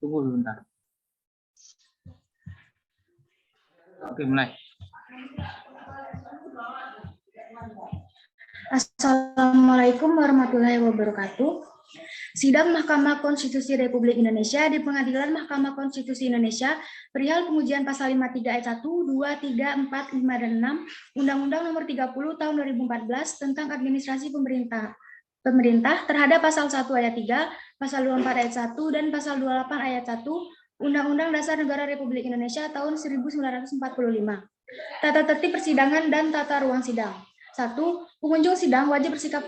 Tunggu sebentar. Oke, mulai. Assalamualaikum warahmatullahi wabarakatuh. Sidang Mahkamah Konstitusi Republik Indonesia di Pengadilan Mahkamah Konstitusi Indonesia perihal pengujian pasal 53 ayat 1, 2, 3, 4, 5, dan 6 Undang-Undang Nomor 30 Tahun 2014 tentang Administrasi Pemerintah terhadap pasal 1 ayat 3, pasal 24 ayat 1, dan pasal 28 ayat 1 Undang-Undang Dasar Negara Republik Indonesia tahun 1945. Tata tertib persidangan dan tata ruang sidang. 1. Pengunjung sidang wajib bersikap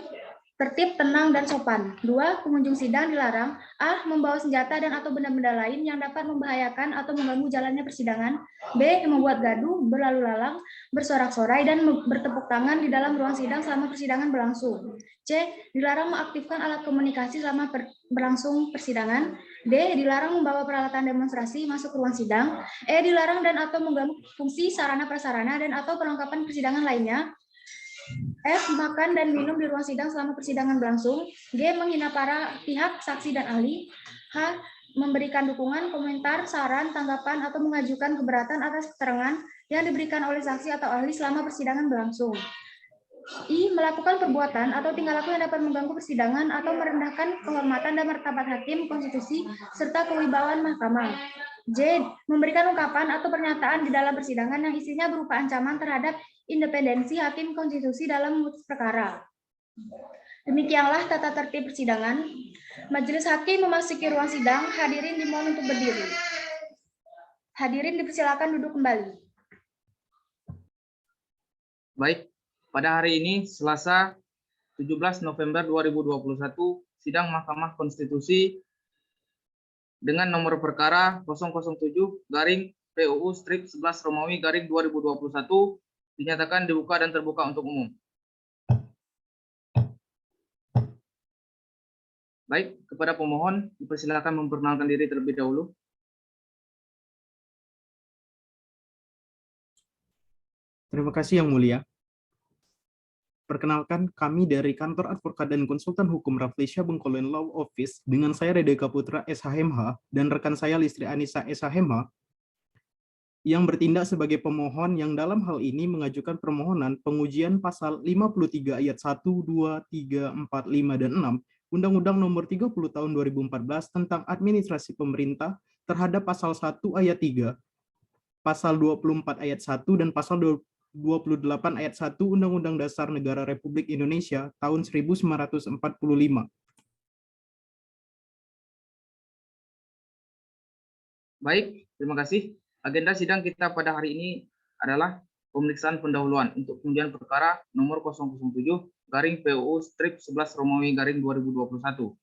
tertib, tenang, dan sopan. 2. Pengunjung sidang dilarang a. membawa senjata dan atau benda-benda lain yang dapat membahayakan atau mengganggu jalannya persidangan. B. Membuat gaduh, berlalu lalang, bersorak-sorai, dan bertepuk tangan di dalam ruang sidang selama persidangan berlangsung. C. Dilarang mengaktifkan alat komunikasi selama berlangsung persidangan. D. Dilarang membawa peralatan demonstrasi masuk ruang sidang. E. Dilarang dan atau mengganggu fungsi sarana prasarana dan atau perlengkapan persidangan lainnya. F. Makan dan minum di ruang sidang selama persidangan berlangsung. G. Menghina para pihak, saksi, dan ahli. H. Memberikan dukungan, komentar, saran, tanggapan, atau mengajukan keberatan atas keterangan yang diberikan oleh saksi atau ahli selama persidangan berlangsung. I. Melakukan perbuatan atau tingkah laku yang dapat mengganggu persidangan atau merendahkan kehormatan dan martabat hakim konstitusi serta kewibawaan mahkamah. J. Memberikan ungkapan atau pernyataan di dalam persidangan yang isinya berupa ancaman terhadap independensi hakim konstitusi dalam memutus perkara. Demikianlah tata tertib persidangan. Majelis hakim memasuki ruang sidang. Hadirin dimohon untuk berdiri. Hadirin dipersilakan duduk kembali. Baik, pada hari ini Selasa 17 November 2021, sidang Mahkamah Konstitusi dengan nomor perkara 007/PUU/11 dinyatakan dibuka dan terbuka untuk umum. Baik, kepada pemohon dipersilakan memperkenalkan diri terlebih dahulu. Terima kasih Yang Mulia. Perkenalkan, kami dari Kantor Advokat dan Konsultan Hukum Rafflesia Bengkolen Law Office dengan saya Redeka Putra SHMH dan rekan saya Listri Anissa SHMH yang bertindak sebagai pemohon yang dalam hal ini mengajukan permohonan pengujian pasal 53 ayat 1, 2, 3, 4, 5, dan 6 Undang-Undang Nomor 30 Tahun 2014 tentang Administrasi Pemerintah terhadap pasal 1 ayat 3, pasal 24 ayat 1, dan pasal 28 ayat 1 Undang-Undang Dasar Negara Republik Indonesia tahun 1945. Baik, terima kasih. Agenda sidang kita pada hari ini adalah pemeriksaan pendahuluan untuk pengujian perkara nomor 007/PUU/11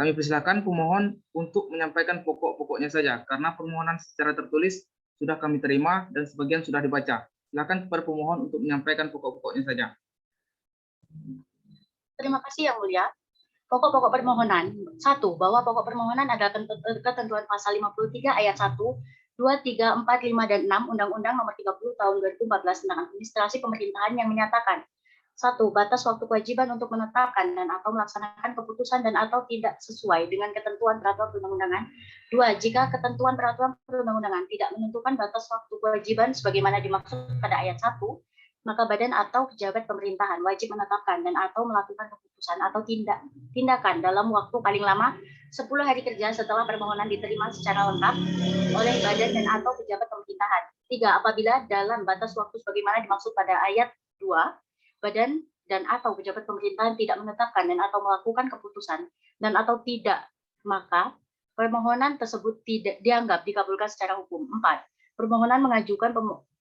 Kami persilakan pemohon untuk menyampaikan pokok-pokoknya saja, karena permohonan secara tertulis sudah kami terima dan sebagian sudah dibaca. Silakan kepada pemohon untuk menyampaikan pokok-pokoknya saja. Terima kasih Yang Mulia. Pokok-pokok permohonan. 1. Bahwa pokok permohonan adalah ketentuan pasal 53 ayat 1, 2, 3, 4, 5, dan 6 Undang-Undang Nomor 30 Tahun 2014 tentang Administrasi Pemerintahan yang menyatakan 1. Batas waktu kewajiban untuk menetapkan dan atau melaksanakan keputusan dan atau tidak sesuai dengan ketentuan peraturan perundang-undangan. 2. Jika ketentuan peraturan perundang-undangan tidak menentukan batas waktu kewajiban sebagaimana dimaksud pada ayat 1, maka badan atau pejabat pemerintahan wajib menetapkan dan atau melakukan keputusan atau tindakan dalam waktu paling lama 10 hari kerja setelah permohonan diterima secara lengkap oleh badan dan atau pejabat pemerintahan. 3. Apabila dalam batas waktu sebagaimana dimaksud pada ayat 2, badan dan atau pejabat pemerintahan tidak menetapkan dan atau melakukan keputusan dan atau tidak, maka permohonan tersebut tidak dianggap dikabulkan secara hukum. 4. Permohonan mengajukan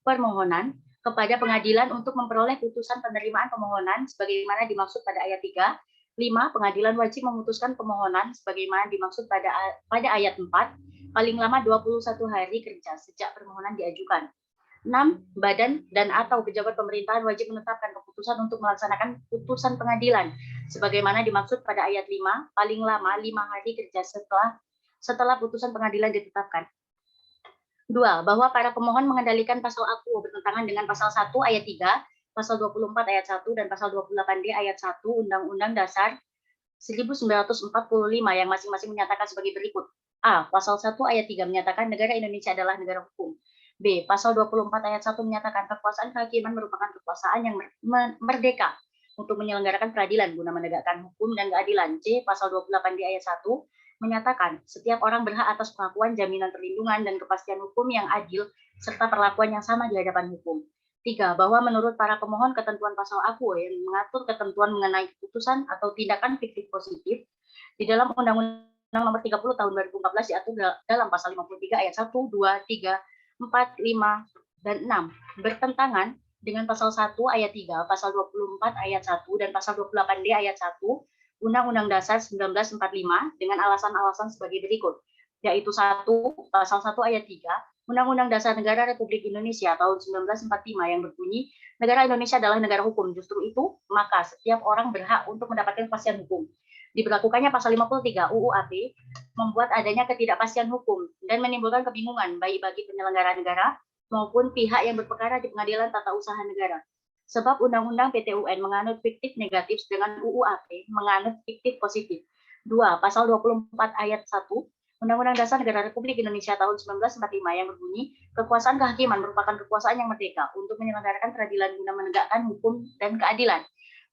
permohonan kepada pengadilan untuk memperoleh putusan penerimaan permohonan sebagaimana dimaksud pada ayat 3. 5. Pengadilan wajib memutuskan permohonan sebagaimana dimaksud pada ayat 4 paling lama 21 hari kerja sejak permohonan diajukan. 6. Badan dan atau pejabat pemerintahan wajib menetapkan keputusan untuk melaksanakan putusan pengadilan sebagaimana dimaksud pada ayat 5 paling lama 5 hari kerja setelah putusan pengadilan ditetapkan. 2. Bahwa para pemohon mengendalikan pasal aku bertentangan dengan pasal 1 ayat 3, pasal 24 ayat 1, dan pasal 28D ayat 1 Undang-Undang Dasar 1945 yang masing-masing menyatakan sebagai berikut. A. Pasal 1 ayat 3 menyatakan negara Indonesia adalah negara hukum. B. Pasal 24 ayat 1 menyatakan kekuasaan kehakiman merupakan kekuasaan yang merdeka untuk menyelenggarakan peradilan guna menegakkan hukum dan keadilan. C. Pasal 28 di ayat 1 menyatakan setiap orang berhak atas pengakuan, jaminan perlindungan, dan kepastian hukum yang adil serta perlakuan yang sama di hadapan hukum. 3. Bahwa menurut para pemohon ketentuan pasal aku yang mengatur ketentuan mengenai keputusan atau tindakan fiktif positif di dalam Undang-Undang Nomor 30 Tahun 2014 diatur dalam pasal 53 ayat 1, 2, 3, 4, 5, dan 6 bertentangan dengan pasal 1 ayat 3, pasal 24 ayat 1, dan pasal 28D ayat 1 Undang-Undang Dasar 1945 dengan alasan-alasan sebagai berikut, yaitu 1. Pasal 1 ayat 3 Undang-Undang Dasar Negara Republik Indonesia tahun 1945 yang berbunyi, negara Indonesia adalah negara hukum. Justru itu, maka setiap orang berhak untuk mendapatkan kepastian hukum. Diberlakukannya pasal 53 UU AP membuat adanya ketidakpastian hukum dan menimbulkan kebingungan baik bagi penyelenggara negara maupun pihak yang berperkara di Pengadilan Tata Usaha Negara. Sebab Undang-Undang PT-UN menganut fiktif negatif dengan UU AP menganut fiktif positif. 2. Pasal 24 ayat 1 Undang-Undang Dasar Negara Republik Indonesia tahun 1945 yang berbunyi, kekuasaan kehakiman merupakan kekuasaan yang merdeka untuk menyelenggarakan peradilan guna menegakkan hukum dan keadilan.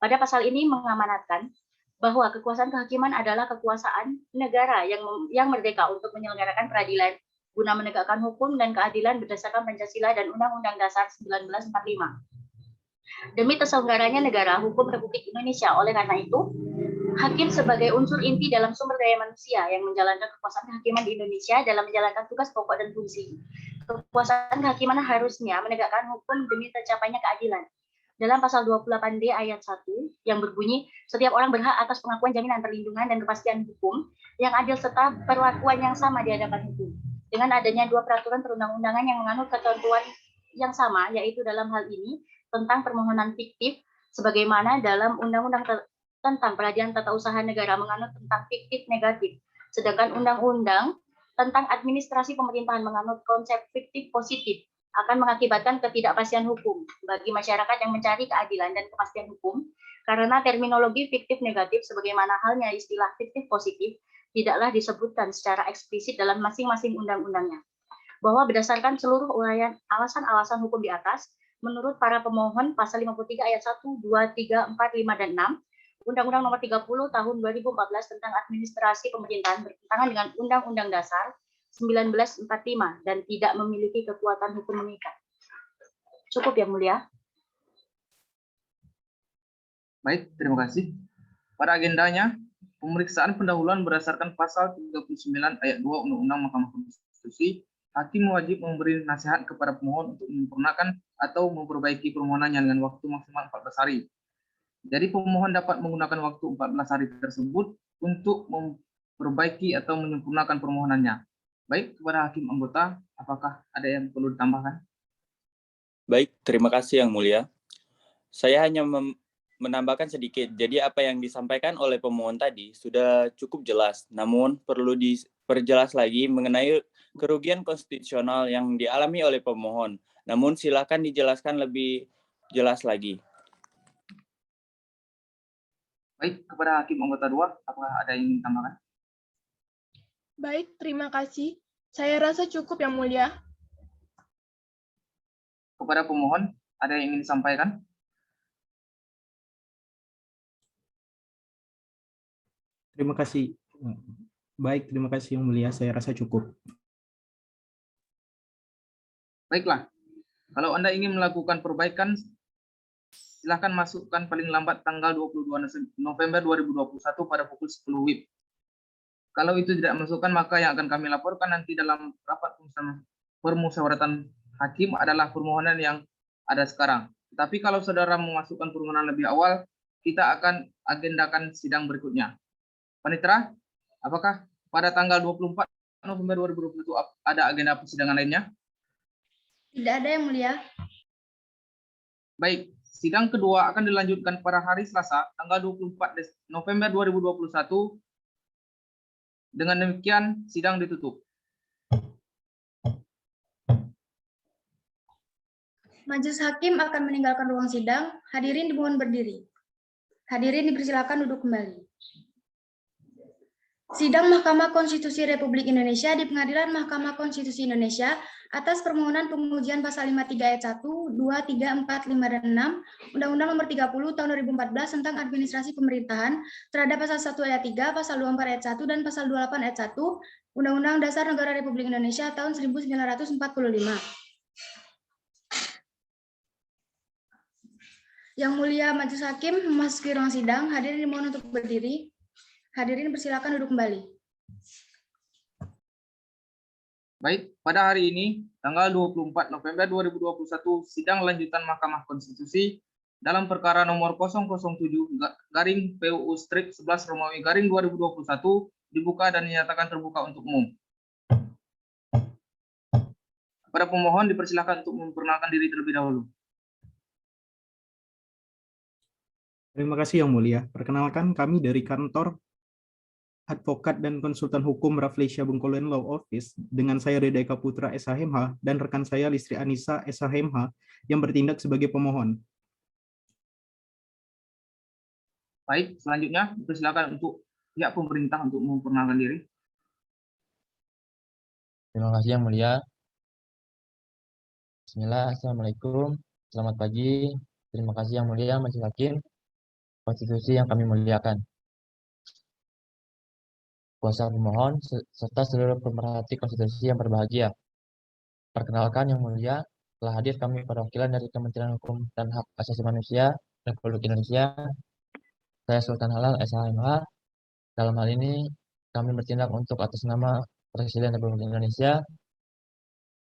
Pada pasal ini mengamanatkan bahwa kekuasaan kehakiman adalah kekuasaan negara yang merdeka untuk menyelenggarakan peradilan guna menegakkan hukum dan keadilan berdasarkan Pancasila dan Undang-Undang Dasar 1945. Demi terselenggaranya negara hukum Republik Indonesia. Oleh karena itu, hakim sebagai unsur inti dalam sumber daya manusia yang menjalankan kekuasaan kehakiman di Indonesia dalam menjalankan tugas pokok dan fungsi. Kekuasaan kehakiman harusnya menegakkan hukum demi tercapainya keadilan. Dalam pasal 28D ayat 1 yang berbunyi, setiap orang berhak atas pengakuan, jaminan perlindungan, dan kepastian hukum yang adil serta perlakuan yang sama di hadapan hukum. Dengan adanya dua peraturan perundang-undangan yang menganut ketentuan yang sama, yaitu dalam hal ini tentang permohonan fiktif, sebagaimana dalam Undang-Undang tentang Peradilan Tata Usaha Negara menganut tentang fiktif negatif, sedangkan Undang-Undang tentang Administrasi Pemerintahan menganut konsep fiktif positif, akan mengakibatkan ketidakpastian hukum bagi masyarakat yang mencari keadilan dan kepastian hukum, karena terminologi fiktif negatif sebagaimana halnya istilah fiktif positif tidaklah disebutkan secara eksplisit dalam masing-masing undang-undangnya. Bahwa berdasarkan seluruh uraian alasan-alasan hukum di atas, menurut para pemohon pasal 53 ayat 1, 2, 3, 4, 5, dan 6, Undang-Undang Nomor 30 Tahun 2014 tentang Administrasi Pemerintahan bertentangan dengan Undang-Undang Dasar 1945 dan tidak memiliki kekuatan hukum mengikat. Cukup Yang Mulia. Baik, terima kasih. Pada agendanya, pemeriksaan pendahuluan berdasarkan pasal 39 ayat 2 Undang-Undang Mahkamah Konstitusi, hakim wajib memberi nasihat kepada pemohon untuk menyempurnakan atau memperbaiki permohonannya dengan waktu maksimal 14 hari. Jadi pemohon dapat menggunakan waktu 14 hari tersebut untuk memperbaiki atau menyempurnakan permohonannya. Baik, kepada hakim anggota, apakah ada yang perlu ditambahkan? Baik, terima kasih Yang Mulia. Saya hanya menambahkan sedikit. Jadi apa yang disampaikan oleh pemohon tadi sudah cukup jelas, namun perlu diperjelas lagi mengenai kerugian konstitusional yang dialami oleh pemohon. Namun silakan dijelaskan lebih jelas lagi. Baik, kepada hakim anggota 2, apakah ada yang ingin ditambahkan? Baik, terima kasih. Saya rasa cukup Yang Mulia. Kepada pemohon, ada yang ingin disampaikan? Terima kasih. Baik, terima kasih Yang Mulia. Saya rasa cukup. Baiklah, kalau Anda ingin melakukan perbaikan, silakan masukkan paling lambat tanggal 22 November 2021 pada pukul 10 WIB. Kalau itu tidak masukkan, maka yang akan kami laporkan nanti dalam rapat permusyawaratan hakim adalah permohonan yang ada sekarang. Tapi kalau saudara memasukkan permohonan lebih awal, kita akan agendakan sidang berikutnya. Panitera, apakah pada tanggal 24 November 2021 ada agenda persidangan lainnya? Tidak ada Yang Mulia. Baik, sidang kedua akan dilanjutkan pada hari Selasa, tanggal 24 November 2021. Dengan demikian, sidang ditutup. Majelis hakim akan meninggalkan ruang sidang. Hadirin dimohon berdiri. Hadirin dipersilakan duduk kembali. Sidang Mahkamah Konstitusi Republik Indonesia di Pengadilan Mahkamah Konstitusi Indonesia atas permohonan pengujian pasal 53 ayat 1, 2, 3, 4, 5, dan 6 Undang-Undang Nomor 30 Tahun 2014 tentang Administrasi Pemerintahan terhadap pasal 1 ayat 3, pasal 24 ayat 1, dan pasal 28 ayat 1 Undang-Undang Dasar Negara Republik Indonesia tahun 1945. Yang Mulia Majelis Hakim memasuki ruang sidang, hadirin dimohon untuk berdiri. Hadirin persilakan duduk kembali. Baik, pada hari ini, tanggal 24 November 2021, sidang lanjutan Mahkamah Konstitusi dalam perkara nomor 007-PUU-11-Romawi-2021 dibuka dan dinyatakan terbuka untuk umum. Kepada pemohon dipersilakan untuk memperkenalkan diri terlebih dahulu. Terima kasih Yang Mulia. Perkenalkan, kami dari kantor Advokat dan Konsultan Hukum Rafflesia Bengkulu Law Office dengan saya Reda Eka Putra SHMH dan rekan saya Listri Anissa SHMH yang bertindak sebagai pemohon. Baik, selanjutnya dipersilakan untuk pihak pemerintah untuk memperkenalkan diri. Terima kasih Yang Mulia. Bismillah, Assalamualaikum. Selamat pagi. Terima kasih Yang Mulia Majelis Hakim Konstitusi yang kami muliakan. Kuasa pemohon serta seluruh pemerhati konstitusi yang berbahagia. Perkenalkan Yang Mulia, telah hadir kami perwakilan dari Kementerian Hukum dan Hak Asasi Manusia Republik Indonesia. Saya Sultan Halal SHMH. Dalam hal ini kami bertindak untuk atas nama Presiden Republik Indonesia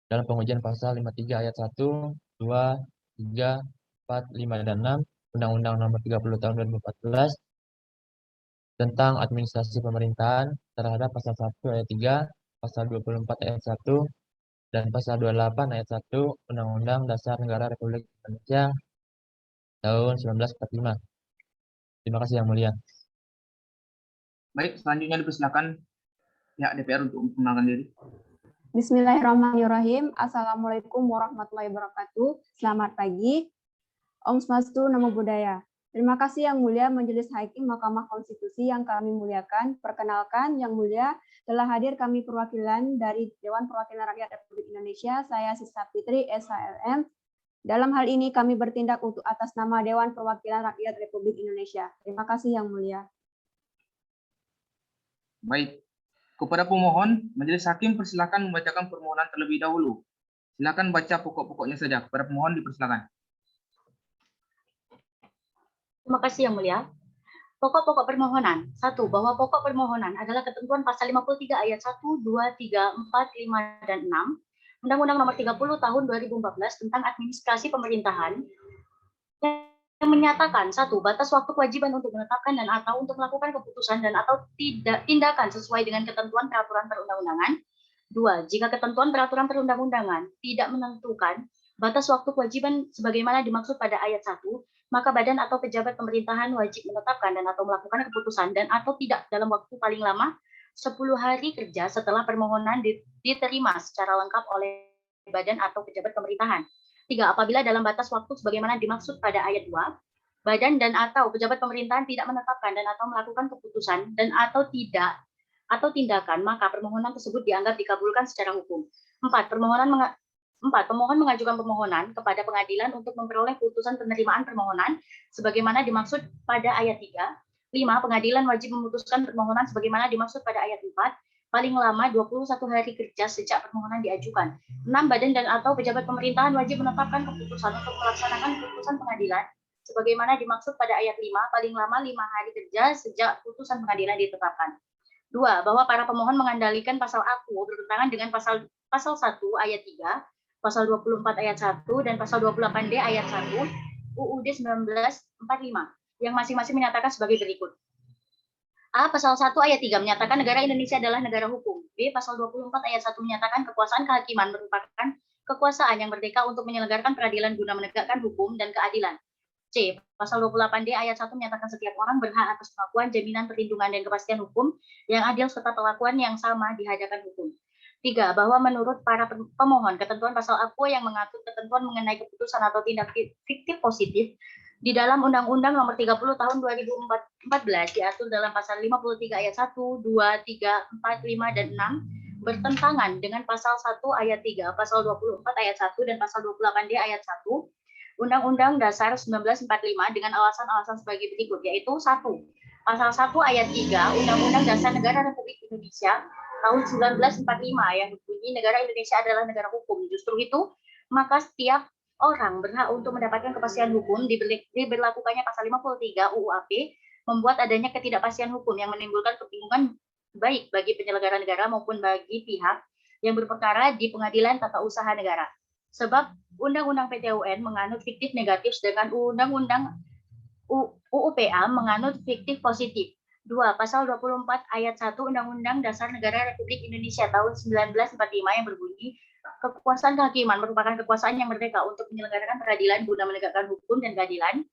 dalam pengujian pasal 53 ayat 1, 2, 3, 4, 5, dan 6 Undang-Undang Nomor 30 Tahun 2014 tentang administrasi pemerintahan terhadap pasal 1 ayat 3, pasal 24 ayat 1, dan pasal 28 ayat 1 Undang-Undang Dasar Negara Republik Indonesia tahun 1945. Terima kasih Yang Mulia. Baik, selanjutnya dipersilakan pihak DPR untuk memperkenalkan diri. Bismillahirrahmanirrahim. Assalamualaikum warahmatullahi wabarakatuh. Selamat pagi. Om Swastiastu, Namo Buddhaya. Terima kasih Yang Mulia Majelis Hakim Mahkamah Konstitusi yang kami muliakan. Perkenalkan Yang Mulia, telah hadir kami perwakilan dari Dewan Perwakilan Rakyat Republik Indonesia. Saya Sista Fitri SHLM. Dalam hal ini kami bertindak untuk atas nama Dewan Perwakilan Rakyat Republik Indonesia. Terima kasih Yang Mulia. Baik, kepada pemohon, Majelis Hakim persilakan membacakan permohonan terlebih dahulu. Silakan baca pokok-pokoknya saja. Kepada pemohon dipersilakan. Terima kasih Yang Mulia. Pokok-pokok permohonan. 1. Bahwa pokok permohonan adalah ketentuan pasal 53 ayat 1, 2, 3, 4, 5, dan 6 Undang-Undang Nomor 30 Tahun 2014 tentang Administrasi Pemerintahan yang menyatakan 1. Batas waktu kewajiban untuk menetapkan dan atau untuk melakukan keputusan dan atau tindakan sesuai dengan ketentuan peraturan perundang-undangan. 2. Jika ketentuan peraturan perundang-undangan tidak menentukan batas waktu kewajiban sebagaimana dimaksud pada ayat 1, maka badan atau pejabat pemerintahan wajib menetapkan dan atau melakukan keputusan dan atau tidak dalam waktu paling lama 10 hari kerja setelah permohonan diterima secara lengkap oleh badan atau pejabat pemerintahan. 3. Apabila dalam batas waktu sebagaimana dimaksud pada ayat 2, badan dan atau pejabat pemerintahan tidak menetapkan dan atau melakukan keputusan dan atau tidak atau tindakan, maka permohonan tersebut dianggap dikabulkan secara hukum. 4. Pemohon mengajukan permohonan kepada pengadilan untuk memperoleh putusan penerimaan permohonan sebagaimana dimaksud pada ayat 3. 5. Pengadilan wajib memutuskan permohonan sebagaimana dimaksud pada ayat 4, paling lama 21 hari kerja sejak permohonan diajukan. 6. Badan dan atau pejabat pemerintahan wajib menetapkan keputusan untuk melaksanakan putusan pengadilan sebagaimana dimaksud pada ayat 5, paling lama 5 hari kerja sejak putusan pengadilan ditetapkan. 2. Bahwa para pemohon mengandalkan pasal aku bertentangan dengan pasal 1 ayat 3, pasal 24 ayat 1, dan pasal 28D ayat 1 UUD 1945 yang masing-masing menyatakan sebagai berikut. A. Pasal 1 ayat 3 menyatakan negara Indonesia adalah negara hukum. B. Pasal 24 ayat 1 menyatakan kekuasaan kehakiman merupakan kekuasaan yang merdeka untuk menyelenggarakan peradilan guna menegakkan hukum dan keadilan. C. Pasal 28D ayat 1 menyatakan setiap orang berhak atas pengakuan, jaminan, perlindungan, dan kepastian hukum yang adil serta perlakuan yang sama di hadapan hukum. 3. Bahwa menurut para pemohon, ketentuan pasal aku yang mengatur ketentuan mengenai keputusan atau tindak fiktif positif Di dalam Undang-Undang Nomor 30 Tahun 2014 diatur dalam pasal 53 ayat 1, 2, 3, 4, 5, dan 6 bertentangan dengan pasal 1 ayat 3, pasal 24 ayat 1, dan pasal 28D ayat 1 Undang-Undang Dasar 1945 dengan alasan-alasan sebagai berikut, yaitu 1. Pasal 1 ayat 3 Undang-Undang Dasar Negara Republik Indonesia tahun 1945 yang berbunyi negara Indonesia adalah negara hukum. Justru itu, maka setiap orang berhak untuk mendapatkan kepastian hukum. Diberlakukannya pasal 53 UUAP membuat adanya ketidakpastian hukum yang menimbulkan kebingungan baik bagi penyelenggara negara maupun bagi pihak yang berperkara di pengadilan tata usaha negara. Sebab Undang-Undang PTUN menganut fiktif negatif, sedangkan Undang-Undang UUPA menganut fiktif positif. 2. Pasal 24 ayat 1 Undang-Undang Dasar Negara Republik Indonesia tahun 1945 yang berbunyi, kekuasaan kehakiman merupakan kekuasaan yang merdeka untuk menyelenggarakan peradilan guna menegakkan hukum dan keadilan.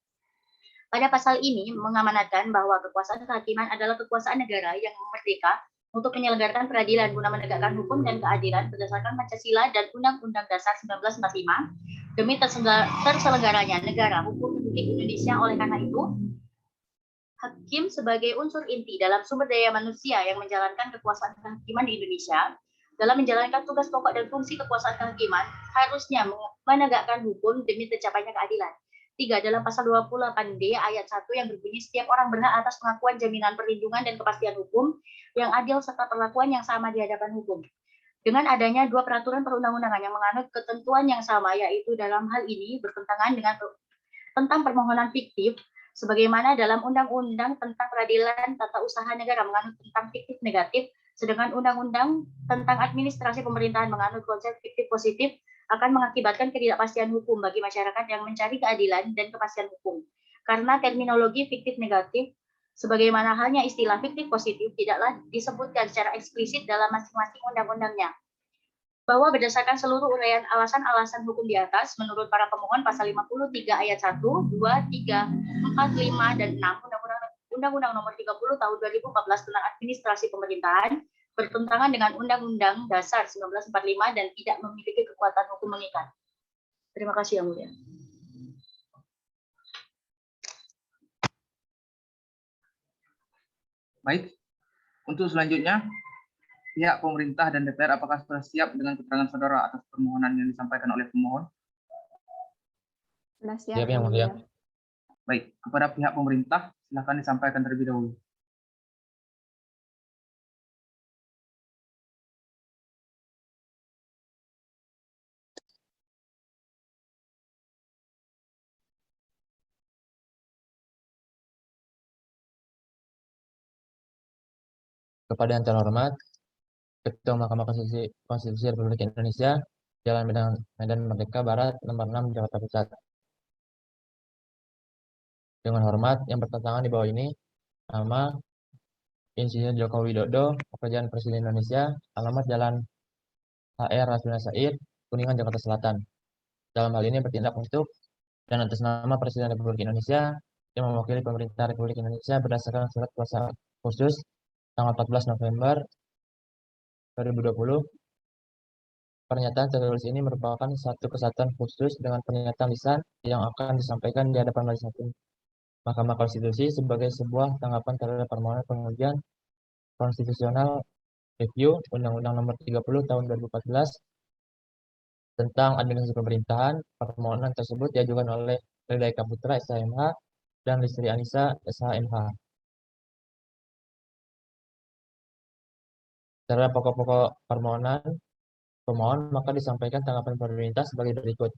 Pada pasal ini mengamanatkan bahwa kekuasaan kehakiman adalah kekuasaan negara yang merdeka untuk menyelenggarakan peradilan guna menegakkan hukum dan keadilan berdasarkan Pancasila dan Undang-Undang Dasar 1945 demi terselenggaranya negara hukum Republik Indonesia. Oleh karena itu, hakim sebagai unsur inti dalam sumber daya manusia yang menjalankan kekuasaan kehakiman di Indonesia, dalam menjalankan tugas pokok dan fungsi kekuasaan kehakiman, harusnya menegakkan hukum demi tercapainya keadilan. 3. Dalam pasal 28D ayat 1 yang berbunyi, setiap orang berhak atas pengakuan, jaminan perlindungan, dan kepastian hukum yang adil serta perlakuan yang sama di hadapan hukum. Dengan adanya dua peraturan perundang-undangan yang menganut ketentuan yang sama, yaitu dalam hal ini bertentangan dengan tentang permohonan fiktif, sebagaimana dalam Undang-Undang tentang Peradilan Tata Usaha Negara menganut tentang fiktif negatif, sedangkan Undang-Undang tentang Administrasi Pemerintahan menganut konsep fiktif positif, akan mengakibatkan ketidakpastian hukum bagi masyarakat yang mencari keadilan dan kepastian hukum. Karena terminologi fiktif negatif, sebagaimana halnya istilah fiktif positif, tidaklah disebutkan secara eksplisit dalam masing-masing undang-undangnya. Bahwa berdasarkan seluruh uraian alasan-alasan hukum di atas, menurut para pemohon pasal 53 ayat 1, 2, 3, 4, 5, dan 6 Undang-Undang Nomor 30 Tahun 2014 tentang Administrasi Pemerintahan bertentangan dengan Undang-Undang Dasar 1945 dan tidak memiliki kekuatan hukum mengikat. Terima kasih Yang Mulia. Baik, untuk selanjutnya, pihak pemerintah dan DPR apakah sudah siap dengan keterangan saudara atas permohonan yang disampaikan oleh pemohon? Sudah siap, Siap, Yang Mulia. Baik, kepada pihak pemerintah, silakan disampaikan terlebih dahulu. Kepada yang terhormat, Ketua Mahkamah Konstitusi Republik Indonesia, Jalan Medan Merdeka Barat, nomor 6, Jakarta Pusat. Dengan hormat, yang bertentangan di bawah ini, nama Insinyur Joko Widodo, Pekerjaan Presiden Indonesia, alamat Jalan HR Rasuna Said, Kuningan, Jakarta Selatan. Dalam hal ini bertindak untuk dan atas nama Presiden Republik Indonesia yang mewakili pemerintah Republik Indonesia berdasarkan surat kuasa khusus tanggal 14 November 2020. Pernyataan tertulis ini merupakan satu kesatuan khusus dengan pernyataan lisan yang akan disampaikan di hadapan Majelis Hakim Mahkamah Konstitusi sebagai sebuah tanggapan terhadap permohonan pengujian konstitusional review Undang-Undang Nomor 30 Tahun 2014 tentang administrasi pemerintahan. Permohonan tersebut diajukan oleh Reda Eka Putra SHMH dan Listri Anissa SHMH. Terhadap pokok-pokok permohonan pemohon, maka disampaikan tanggapan pemerintah sebagai berikut.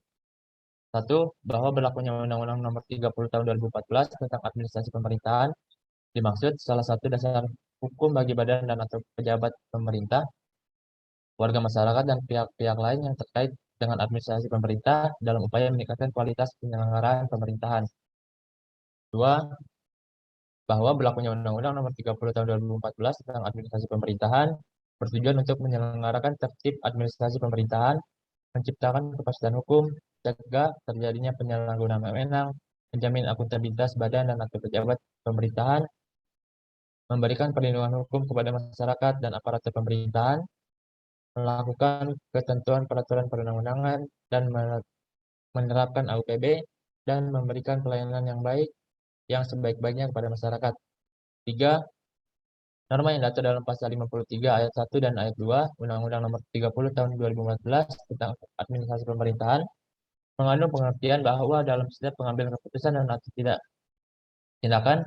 1. Bahwa berlakunya Undang-Undang Nomor 30 Tahun 2014 tentang administrasi pemerintahan dimaksud salah satu dasar hukum bagi badan dan atau pejabat pemerintah, warga masyarakat, dan pihak-pihak lain yang terkait dengan administrasi pemerintah dalam upaya meningkatkan kualitas penyelenggaraan pemerintahan. 2. Bahwa berlakunya Undang-Undang Nomor 30 Tahun 2014 tentang administrasi pemerintahan bertujuan untuk menyelenggarakan tertib administrasi pemerintahan, menciptakan kepastian hukum, cegah terjadinya penyalahgunaan wewenang, menjamin akuntabilitas badan dan atau pejabat pemerintahan, memberikan perlindungan hukum kepada masyarakat dan aparatur pemerintahan, melakukan ketentuan peraturan perundang-undangan dan menerapkan AUPB dan memberikan pelayanan yang baik yang sebaik-baiknya kepada masyarakat. 3. Norma yang diatur dalam pasal 53 ayat 1 dan ayat 2 Undang-Undang Nomor 30 Tahun 2014 tentang Administrasi Pemerintahan mengandung pengertian bahwa dalam setiap pengambilan keputusan dan atau tindakan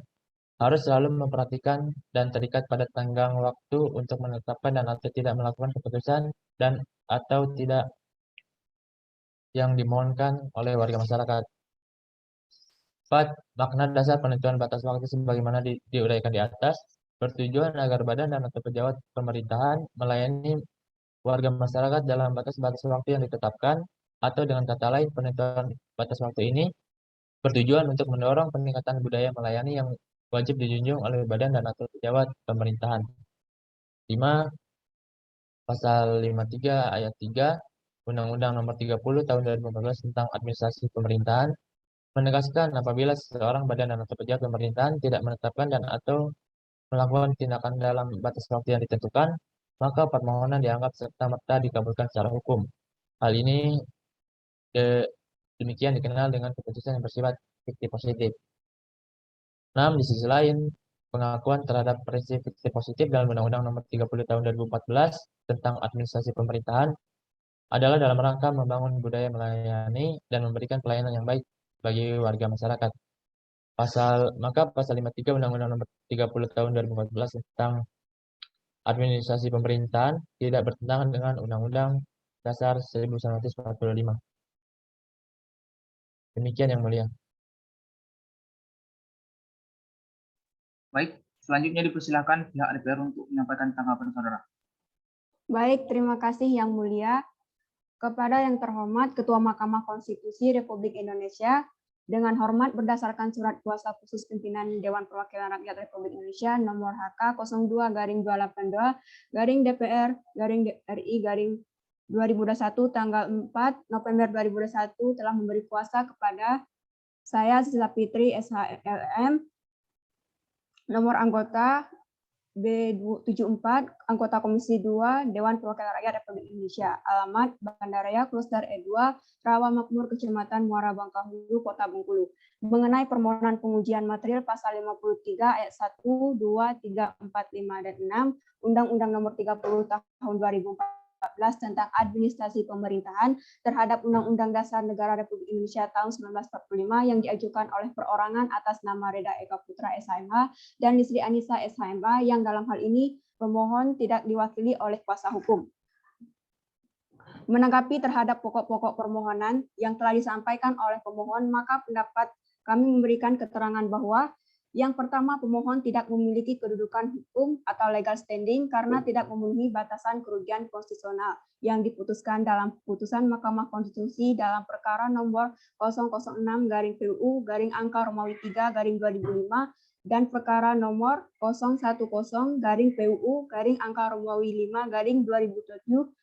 harus selalu memperhatikan dan terikat pada tenggang waktu untuk menetapkan dan atau tidak melakukan keputusan dan atau tidak yang dimohonkan oleh warga masyarakat. 4. Makna dasar penentuan batas waktu sebagaimana diuraikan di atas bertujuan agar badan dan atau pejabat pemerintahan melayani warga masyarakat dalam batas-batas waktu yang ditetapkan, atau dengan kata lain penentuan batas waktu ini bertujuan untuk mendorong peningkatan budaya melayani yang wajib dijunjung oleh badan dan atau pejabat pemerintahan. 5. Pasal 53 ayat 3 Undang-Undang Nomor 30 Tahun 2014 tentang Administrasi Pemerintahan menegaskan apabila seseorang badan dan atau pejabat pemerintahan tidak menetapkan dan atau melakukan tindakan dalam batas waktu yang ditentukan, maka permohonan dianggap serta-merta dikabulkan secara hukum. Hal ini demikian dikenal dengan keputusan yang bersifat fiktif positif. 6. Di sisi lain, pengakuan terhadap prinsip fiktif positif dalam Undang-Undang Nomor 30 Tahun 2014 tentang Administrasi Pemerintahan adalah dalam rangka membangun budaya melayani dan memberikan pelayanan yang baik bagi warga masyarakat. Maka pasal 53 Undang-Undang Nomor 30 Tahun 2014 tentang Administrasi Pemerintahan tidak bertentangan dengan Undang-Undang Dasar 1945. Demikian yang mulia. Baik, selanjutnya dipersilakan pihak DPR untuk menyampaikan tanggapan saudara. Baik, terima kasih Yang Mulia. Kepada yang terhormat Ketua Mahkamah Konstitusi Republik Indonesia, dengan hormat berdasarkan Surat Kuasa Khusus Pimpinan Dewan Perwakilan Rakyat Republik Indonesia nomor HK 02-282-DPR-RI-2021 tanggal 4 November 2021 telah memberi kuasa kepada saya, Sisa Fitri, SHLM, nomor anggota B74, anggota Komisi 2, Dewan Perwakilan Rakyat Republik Indonesia. Alamat Bandaraya, Kluster E2, Rawamakmur, Kecamatan Muara Bangkahulu, Kota Bengkulu. Mengenai permohonan pengujian material pasal 53 ayat 1, 2, 3, 4, 5, dan 6, Undang-Undang Nomor 30 Tahun 2014 tentang Administrasi Pemerintahan terhadap Undang-Undang Dasar Negara Republik Indonesia tahun 1945 yang diajukan oleh perorangan atas nama Reda Eka Putra SHMH dan istri Anissa SHMH yang dalam hal ini pemohon tidak diwakili oleh kuasa hukum. Menanggapi terhadap pokok-pokok permohonan yang telah disampaikan oleh pemohon, maka pendapat kami memberikan keterangan bahwa yang pertama, pemohon tidak memiliki kedudukan hukum atau legal standing karena tidak memenuhi batasan kerugian konstitusional yang diputuskan dalam putusan Mahkamah Konstitusi dalam perkara nomor 006-PU-3/2005 dan perkara nomor 010-PUU-5/2007.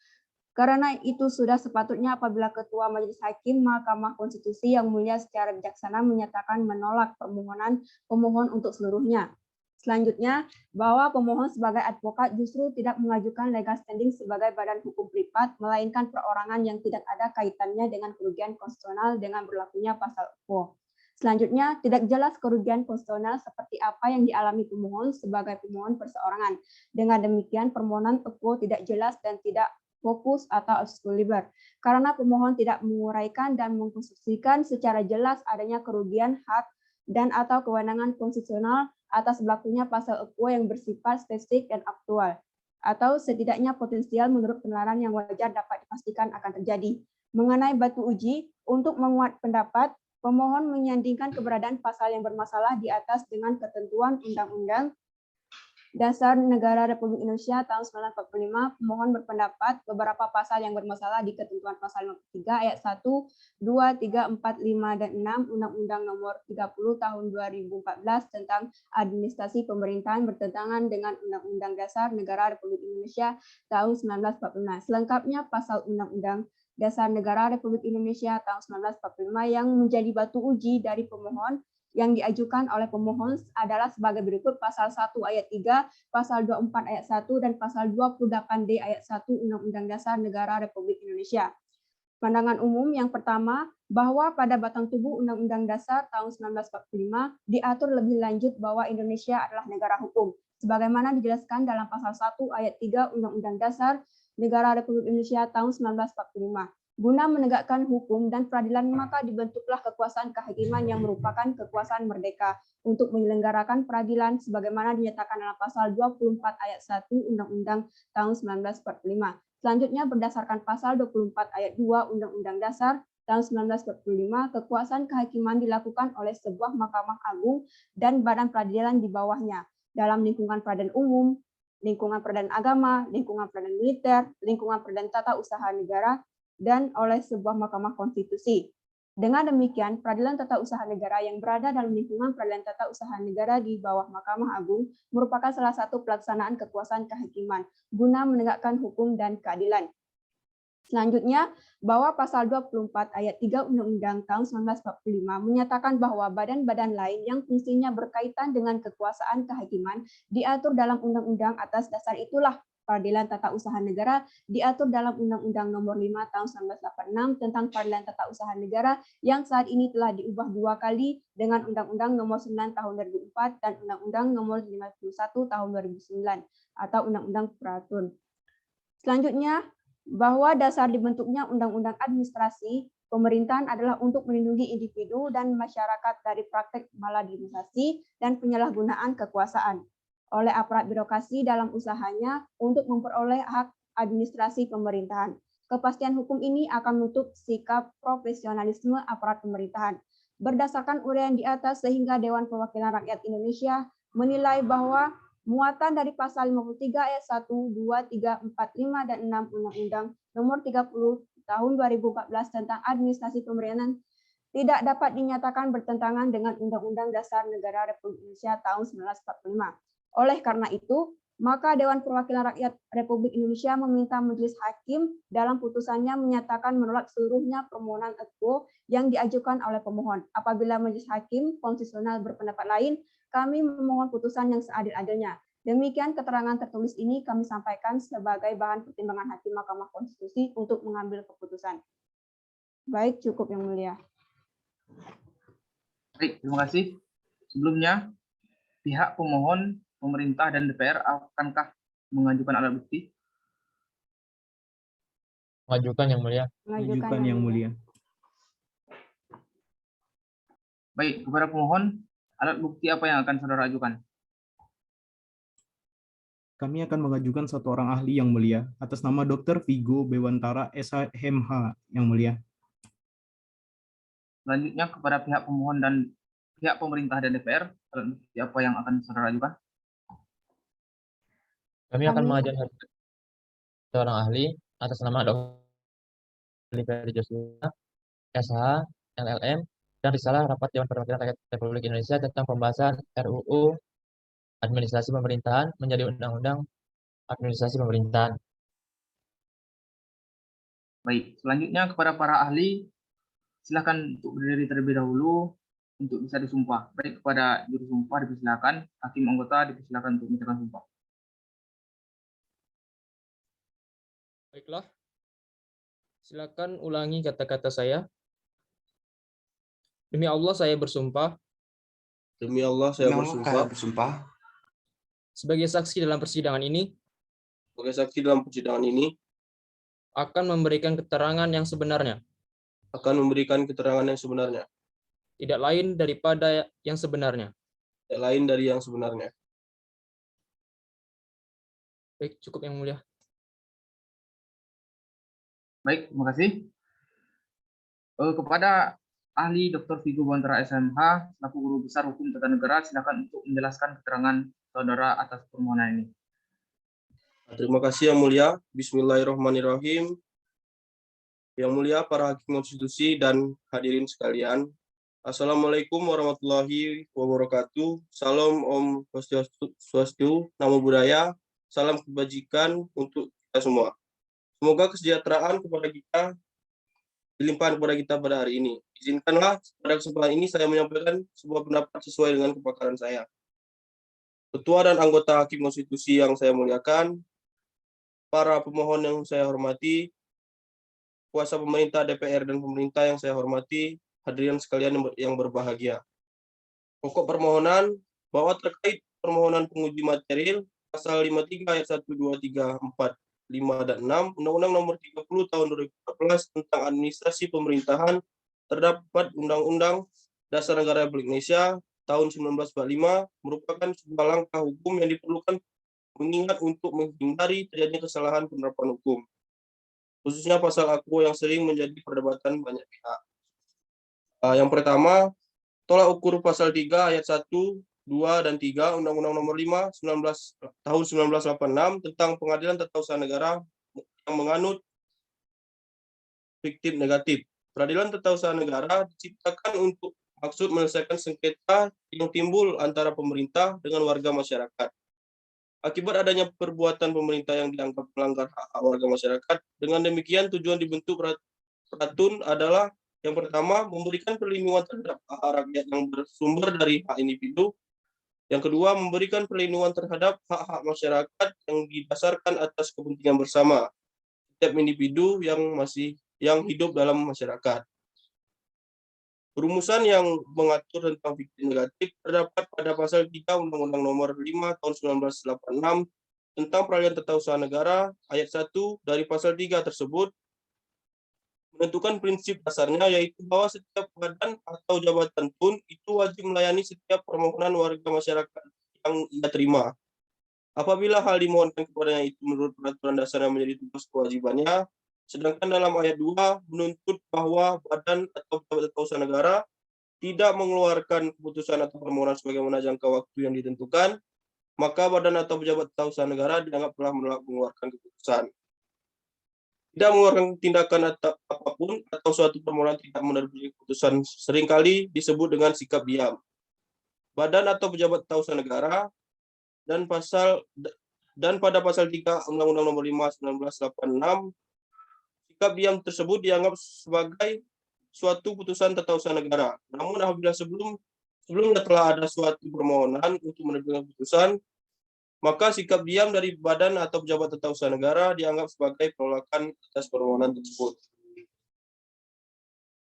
Karena itu sudah sepatutnya apabila Ketua Majelis Hakim Mahkamah Konstitusi Yang Mulia secara bijaksana menyatakan menolak permohonan pemohon untuk seluruhnya. Selanjutnya, bahwa pemohon sebagai advokat justru tidak mengajukan legal standing sebagai badan hukum privat, melainkan perorangan yang tidak ada kaitannya dengan kerugian konstitusional dengan berlakunya pasal UU. Selanjutnya, tidak jelas kerugian konstitusional seperti apa yang dialami pemohon sebagai pemohon perseorangan. Dengan demikian, permohonan UU tidak jelas dan tidak fokus atau exclusive karena pemohon tidak menguraikan dan mengkonstruksikan secara jelas adanya kerugian hak dan atau kewenangan konstitusional atas berlakunya pasal UU yang bersifat spesifik dan aktual atau setidaknya potensial menurut penilaian yang wajar dapat dipastikan akan terjadi. Mengenai batu uji, untuk menguat pendapat, pemohon menyandingkan keberadaan pasal yang bermasalah di atas dengan ketentuan Undang-Undang Dasar Negara Republik Indonesia tahun 1945, pemohon berpendapat beberapa pasal yang bermasalah di ketentuan pasal 53 ayat 1, 2, 3, 4, 5, dan 6 Undang-Undang Nomor 30 Tahun 2014 tentang Administrasi Pemerintahan bertentangan dengan Undang-Undang Dasar Negara Republik Indonesia tahun 1945. Selengkapnya pasal Undang-Undang Dasar Negara Republik Indonesia tahun 1945 yang menjadi batu uji dari pemohon yang diajukan oleh pemohon adalah sebagai berikut: pasal 1 ayat 3, pasal 24 ayat 1, dan pasal 28D ayat 1 Undang-Undang Dasar Negara Republik Indonesia. Pandangan umum yang pertama, bahwa pada batang tubuh Undang-Undang Dasar tahun 1945 diatur lebih lanjut bahwa Indonesia adalah negara hukum, sebagaimana dijelaskan dalam pasal 1 ayat 3 Undang-Undang Dasar Negara Republik Indonesia tahun 1945. Guna menegakkan hukum dan peradilan, maka dibentuklah kekuasaan kehakiman yang merupakan kekuasaan merdeka untuk menyelenggarakan peradilan sebagaimana dinyatakan dalam pasal 24 ayat 1 Undang-Undang tahun 1945. Selanjutnya, berdasarkan pasal 24 ayat 2 Undang-Undang Dasar tahun 1945, kekuasaan kehakiman dilakukan oleh sebuah Mahkamah Agung dan badan peradilan di bawahnya dalam lingkungan peradilan umum, lingkungan peradilan agama, lingkungan peradilan militer, lingkungan peradilan tata usaha negara, dan oleh sebuah Mahkamah Konstitusi. Dengan demikian, peradilan tata usaha negara yang berada dalam lingkungan peradilan tata usaha negara di bawah Mahkamah Agung merupakan salah satu pelaksanaan kekuasaan kehakiman guna menegakkan hukum dan keadilan. Selanjutnya, bahwa pasal 24 ayat 3 Undang-Undang tahun 1945 menyatakan bahwa badan-badan lain yang fungsinya berkaitan dengan kekuasaan kehakiman diatur dalam undang-undang. Atas dasar itulah peradilan tata usaha negara diatur dalam Undang-Undang Nomor 5 tahun 1986 tentang peradilan tata usaha negara yang saat ini telah diubah 2 kali dengan Undang-Undang Nomor 9 tahun 2004 dan Undang-Undang Nomor 51 tahun 2009 atau Undang-Undang Peratun. Selanjutnya, bahwa dasar dibentuknya Undang-Undang Administrasi Pemerintahan adalah untuk melindungi individu dan masyarakat dari praktek maladministrasi dan penyalahgunaan kekuasaan oleh aparat birokrasi dalam usahanya untuk memperoleh hak administrasi pemerintahan. Kepastian hukum ini akan menutup sikap profesionalisme aparat pemerintahan. Berdasarkan uraian di atas, sehingga Dewan Perwakilan Rakyat Indonesia menilai bahwa muatan dari pasal 53 ayat 1, 2, 3, 4, 5, dan 6 Undang-Undang Nomor 30 tahun 2014 tentang administrasi pemerintahan tidak dapat dinyatakan bertentangan dengan Undang-Undang Dasar Negara Republik Indonesia tahun 1945. Oleh karena itu, maka Dewan Perwakilan Rakyat Republik Indonesia meminta Majelis Hakim dalam putusannya menyatakan menolak seluruhnya permohonan akuo yang diajukan oleh pemohon. Apabila Majelis Hakim konstitusional berpendapat lain, kami memohon putusan yang seadil-adilnya. Demikian keterangan tertulis ini kami sampaikan sebagai bahan pertimbangan Hakim Mahkamah Konstitusi untuk mengambil keputusan. Baik, cukup Yang Mulia. Baik, terima kasih. Sebelumnya, pihak pemohon, pemerintah, dan DPR akankah mengajukan alat bukti? Mengajukan Yang Mulia. Mengajukan Yang Mulia. Baik, kepada pemohon, alat bukti apa yang akan saudara ajukan? Kami akan mengajukan satu orang ahli Yang Mulia atas nama Dr. Vigo Bewantara SHMH Yang Mulia. Selanjutnya kepada pihak pemohon dan pihak pemerintah dan DPR, alat bukti apa yang akan saudara ajukan? Kami akan mengajukan seorang ahli atas nama Dr. Ferry Joshua, SH, LLM, dan risalah Rapat Dewan Perwakilan Rakyat Republik Indonesia tentang pembahasan RUU Administrasi Pemerintahan menjadi Undang-Undang Administrasi Pemerintahan. Baik, selanjutnya kepada para ahli, silakan untuk berdiri terlebih dahulu untuk bisa disumpah. Baik, kepada juru sumpah dipersilakan, hakim anggota dipersilakan untuk menyatakan sumpah. Baiklah, silakan ulangi kata-kata saya. Demi Allah saya bersumpah. Demi Allah saya bersumpah. Sebagai saksi dalam persidangan ini. Sebagai saksi dalam persidangan ini. Akan memberikan keterangan yang sebenarnya. Akan memberikan keterangan yang sebenarnya. Tidak lain daripada yang sebenarnya. Tidak lain dari yang sebenarnya. Baik, cukup Yang Mulia. Baik, terima kasih. Kepada ahli Dr. Vigo Bewantara SHMH, selaku Guru Besar Hukum Tata Negara, silakan untuk menjelaskan keterangan saudara atas permohonan ini. Terima kasih Yang Mulia. Bismillahirrahmanirrahim. Yang Mulia, para hakim konstitusi dan hadirin sekalian. Assalamualaikum warahmatullahi wabarakatuh. Salam Om Swastiastu, Namo Buddhaya. Salam kebajikan untuk kita semua. Semoga kesejahteraan kepada kita dilimpahkan kepada kita pada hari ini. Izinkanlah pada kesempatan ini saya menyampaikan sebuah pendapat sesuai dengan kepakaran saya. Ketua dan anggota Hakim Konstitusi yang saya muliakan, para pemohon yang saya hormati, kuasa pemerintah, DPR, dan pemerintah yang saya hormati, hadirin sekalian yang berbahagia. Pokok permohonan bahwa terkait permohonan penguji material pasal 53 ayat 1, 2, 3, 4, 5, dan 6 Undang-Undang Nomor 30 Tahun 2014 tentang Administrasi Pemerintahan terdapat Undang-Undang Dasar Negara Republik Indonesia tahun 1945 merupakan sebuah langkah hukum yang diperlukan mengingat untuk menghindari terjadinya kesalahan penerapan hukum, khususnya pasal aku yang sering menjadi perdebatan banyak pihak. Yang pertama, tolak ukur pasal 3 ayat 1, 2, dan 3 Undang-Undang Nomor 5 tahun 1986 tentang Pengadilan Tata Usaha Negara yang menganut fiktif negatif. Peradilan Tata Usaha Negara diciptakan untuk maksud menyelesaikan sengketa yang timbul antara pemerintah dengan warga masyarakat. Akibat adanya perbuatan pemerintah yang dianggap melanggar hak warga masyarakat, dengan demikian tujuan dibentuk Peratun adalah yang pertama, memberikan perlindungan terhadap hak rakyat yang bersumber dari hak individu. Yang kedua, memberikan perlindungan terhadap hak-hak masyarakat yang didasarkan atas kepentingan bersama setiap individu yang hidup dalam masyarakat. Perumusan yang mengatur tentang fiktif negatif terdapat pada pasal 3 Undang-Undang Nomor 5 tahun 1986 tentang Peradilan Tata Usaha Negara ayat 1 dari pasal 3 tersebut menentukan prinsip dasarnya, yaitu bahwa setiap badan atau jabatan pun itu wajib melayani setiap permohonan warga masyarakat yang ia terima. Apabila hal dimohonkan kepadanya itu menurut peraturan dasarnya menjadi tugas kewajibannya, sedangkan dalam ayat 2 menuntut bahwa badan atau jabatan tata usaha negara tidak mengeluarkan keputusan atau permohonan sebagaimana jangka waktu yang ditentukan, maka badan atau pejabat tata usaha negara dianggap telah mengeluarkan keputusan. Tidak mengeluarkan tindakan atau apapun atau suatu permohonan tidak menerbitkan keputusan seringkali disebut dengan sikap diam. Badan atau pejabat tata usaha negara dan pada pasal 3 Undang-Undang Nomor 5 1986, sikap diam tersebut dianggap sebagai suatu putusan tata usaha negara. Namun apabila sebelumnya telah ada suatu permohonan untuk menerbitkan keputusan, maka sikap diam dari badan atau pejabat tata usaha negara dianggap sebagai penolakan atas permohonan tersebut.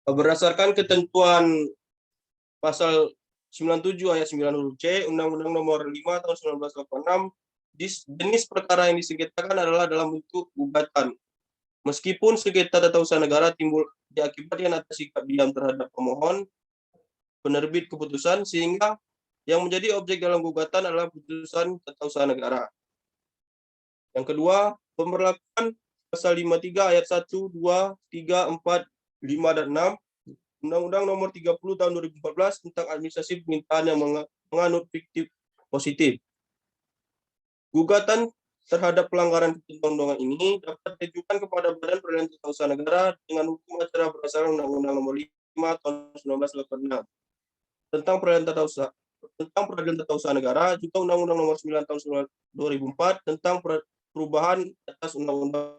Berdasarkan ketentuan pasal 97 ayat 9 huruf C Undang-Undang Nomor 5 tahun 1986, jenis perkara yang disengketakan adalah dalam bentuk gugatan. Meskipun sengketa tata usaha negara timbul diakibatkan atas sikap diam terhadap pemohon penerbit keputusan, sehingga yang menjadi objek dalam gugatan adalah putusan tata usaha negara. Yang kedua, pemberlakuan pasal 53 ayat 1, 2, 3, 4, 5, dan 6 Undang-Undang Nomor 30 tahun 2014 tentang administrasi pemerintahan yang menganut fiktif positif. Gugatan terhadap pelanggaran undang-undang ini dapat diajukan kepada Badan Peradilan Tata Usaha Negara dengan hukum acara berdasarkan Undang-Undang Nomor 5 tahun 1986 tentang Peradilan Tata Usaha Negara, juga Undang-Undang Nomor 9 tahun 2004 tentang perubahan atas Undang-Undang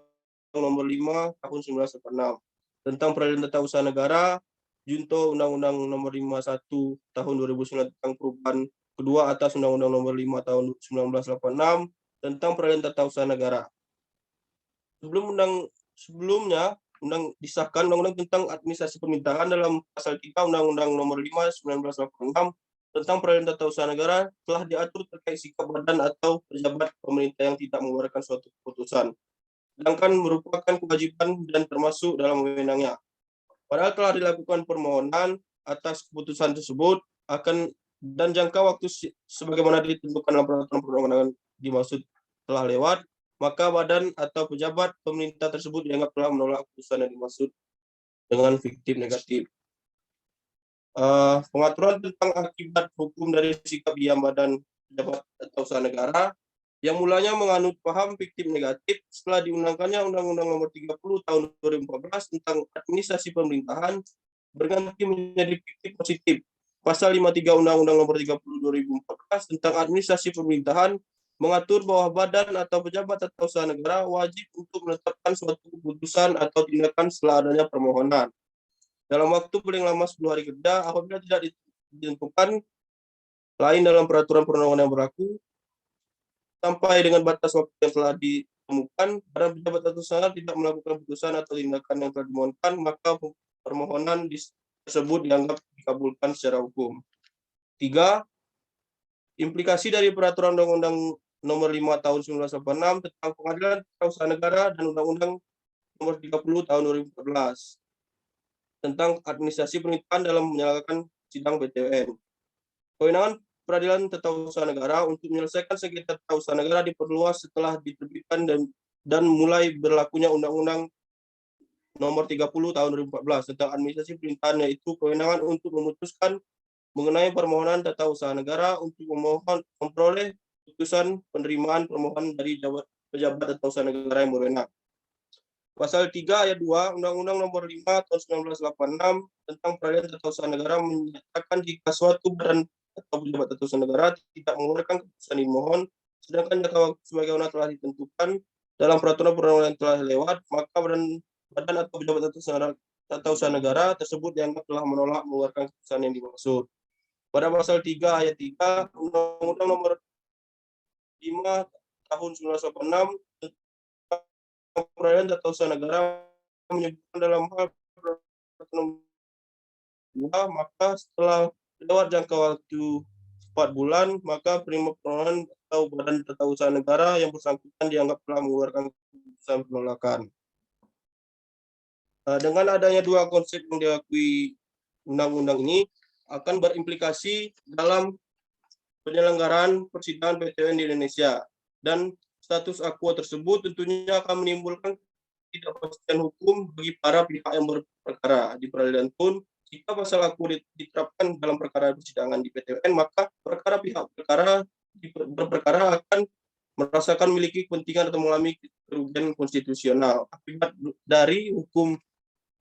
Nomor 5 tahun 1986 tentang Peradilan Tata Usaha Negara, junto Undang-Undang Nomor 51 tahun 2009 tentang perubahan kedua atas Undang-Undang Nomor 5 tahun 1986 tentang Peradilan Tata Usaha Negara. Sebelumnya disahkan Undang-Undang tentang Administrasi Pemerintahan dalam pasal 3 Undang-Undang Nomor 5 1986 tentang Peradilan Tata Usaha Negara telah diatur terkait sikap badan atau pejabat pemerintah yang tidak mengeluarkan suatu keputusan, sedangkan merupakan kewajiban dan termasuk dalam wewenangnya. Padahal telah dilakukan permohonan atas keputusan tersebut dan jangka waktu sebagaimana ditentukan dalam peraturan perundang-undangan dimaksud telah lewat, maka badan atau pejabat pemerintah tersebut dianggap telah menolak keputusan yang dimaksud dengan fiktif negatif. Pengaturan tentang akibat hukum dari sikap diam badan pejabat atau usaha negara yang mulanya menganut paham fiktif negatif setelah diundangkannya Undang-Undang Nomor 30 tahun 2014 tentang administrasi pemerintahan berganti menjadi fiktif positif. Pasal 53 Undang-Undang Nomor 30 2014 tentang administrasi pemerintahan mengatur bahwa badan atau pejabat atau usaha negara wajib untuk menetapkan suatu keputusan atau tindakan setelah adanya permohonan dalam waktu paling lama 10 hari kerja apabila tidak ditentukan lain dalam peraturan perundang-undangan yang berlaku sampai dengan batas waktu yang telah ditemukan badan pejabat atau usaha tidak melakukan putusan atau tindakan yang telah dimohonkan, maka permohonan tersebut dianggap dikabulkan secara hukum. 3. Implikasi dari Peraturan Undang-Undang Nomor 5 Tahun 1986 tentang Pengadilan Tata Usaha Negara dan Undang-Undang Nomor 30 Tahun 2014 tentang administrasi pemerintahan dalam menyelenggarakan sidang PTUN. Kewenangan Peradilan Tata Usaha Negara untuk menyelesaikan sengketa tata usaha negara diperluas setelah diterbitkan dan mulai berlakunya Undang-Undang Nomor 30 Tahun 2014 tentang administrasi pemerintahan, yaitu kewenangan untuk memutuskan mengenai permohonan tata usaha negara untuk memperoleh putusan penerimaan permohonan dari pejabat tata usaha negara yang berwenang. Pasal 3 ayat 2 Undang-Undang Nomor 5 Tahun 1986 tentang Peradilan Tata Usaha Negara menyatakan jika suatu badan atau pejabat tata usaha negara tidak mengeluarkan keputusan dimohon, sedangkan jangka waktu sebagaimana telah ditentukan dalam peraturan perundang-undangan yang telah lewat, maka badan atau pejabat tata usaha negara tersebut dianggap telah menolak mengeluarkan keputusan yang dimaksud. Pada pasal 3 ayat 3 Undang-Undang Nomor 5 Tahun 1986 tentang Peradilan Tata Usaha Negara menyebutkan dalam hal peraturan 2, maka setelah lewat jangka waktu 4 bulan, maka penerima permohonan atau badan tata usaha negara yang bersangkutan dianggap telah mengeluarkan keputusan penolakan. Dengan adanya dua konsep yang diakui undang-undang ini akan berimplikasi dalam penyelenggaraan persidangan PTUN di Indonesia, dan status aqua tersebut tentunya akan menimbulkan ketidakpastian hukum bagi para pihak yang berperkara di peradilan pun. Jika pasal aqua diterapkan dalam perkara persidangan di PTUN, maka pihak berperkara akan merasakan memiliki kepentingan atau mengalami kerugian konstitusional akibat dari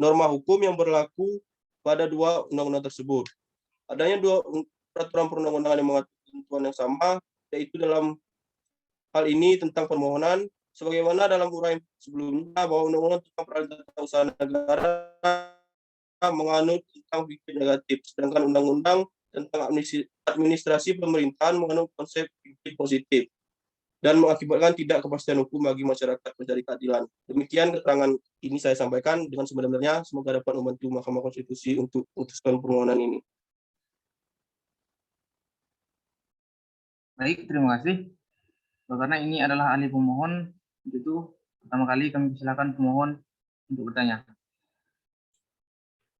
norma hukum yang berlaku pada dua undang-undang tersebut. Adanya dua peraturan perundang-undangan yang mengatur ketentuan yang sama, yaitu dalam hal ini tentang permohonan, sebagaimana dalam uraian sebelumnya bahwa undang-undang tentang Peradilan Tata Usaha Negara menganut tentang fikih negatif, sedangkan undang-undang tentang administrasi pemerintahan menganut konsep fikih positif dan mengakibatkan tidak kepastian hukum bagi masyarakat mencari keadilan. Demikian keterangan ini saya sampaikan dengan sebenarnya, semoga dapat membantu Mahkamah Konstitusi untuk memutuskan permohonan ini. Baik, terima kasih. Karena ini adalah ahli pemohon, untuk itu pertama kali kami silakan pemohon untuk bertanya.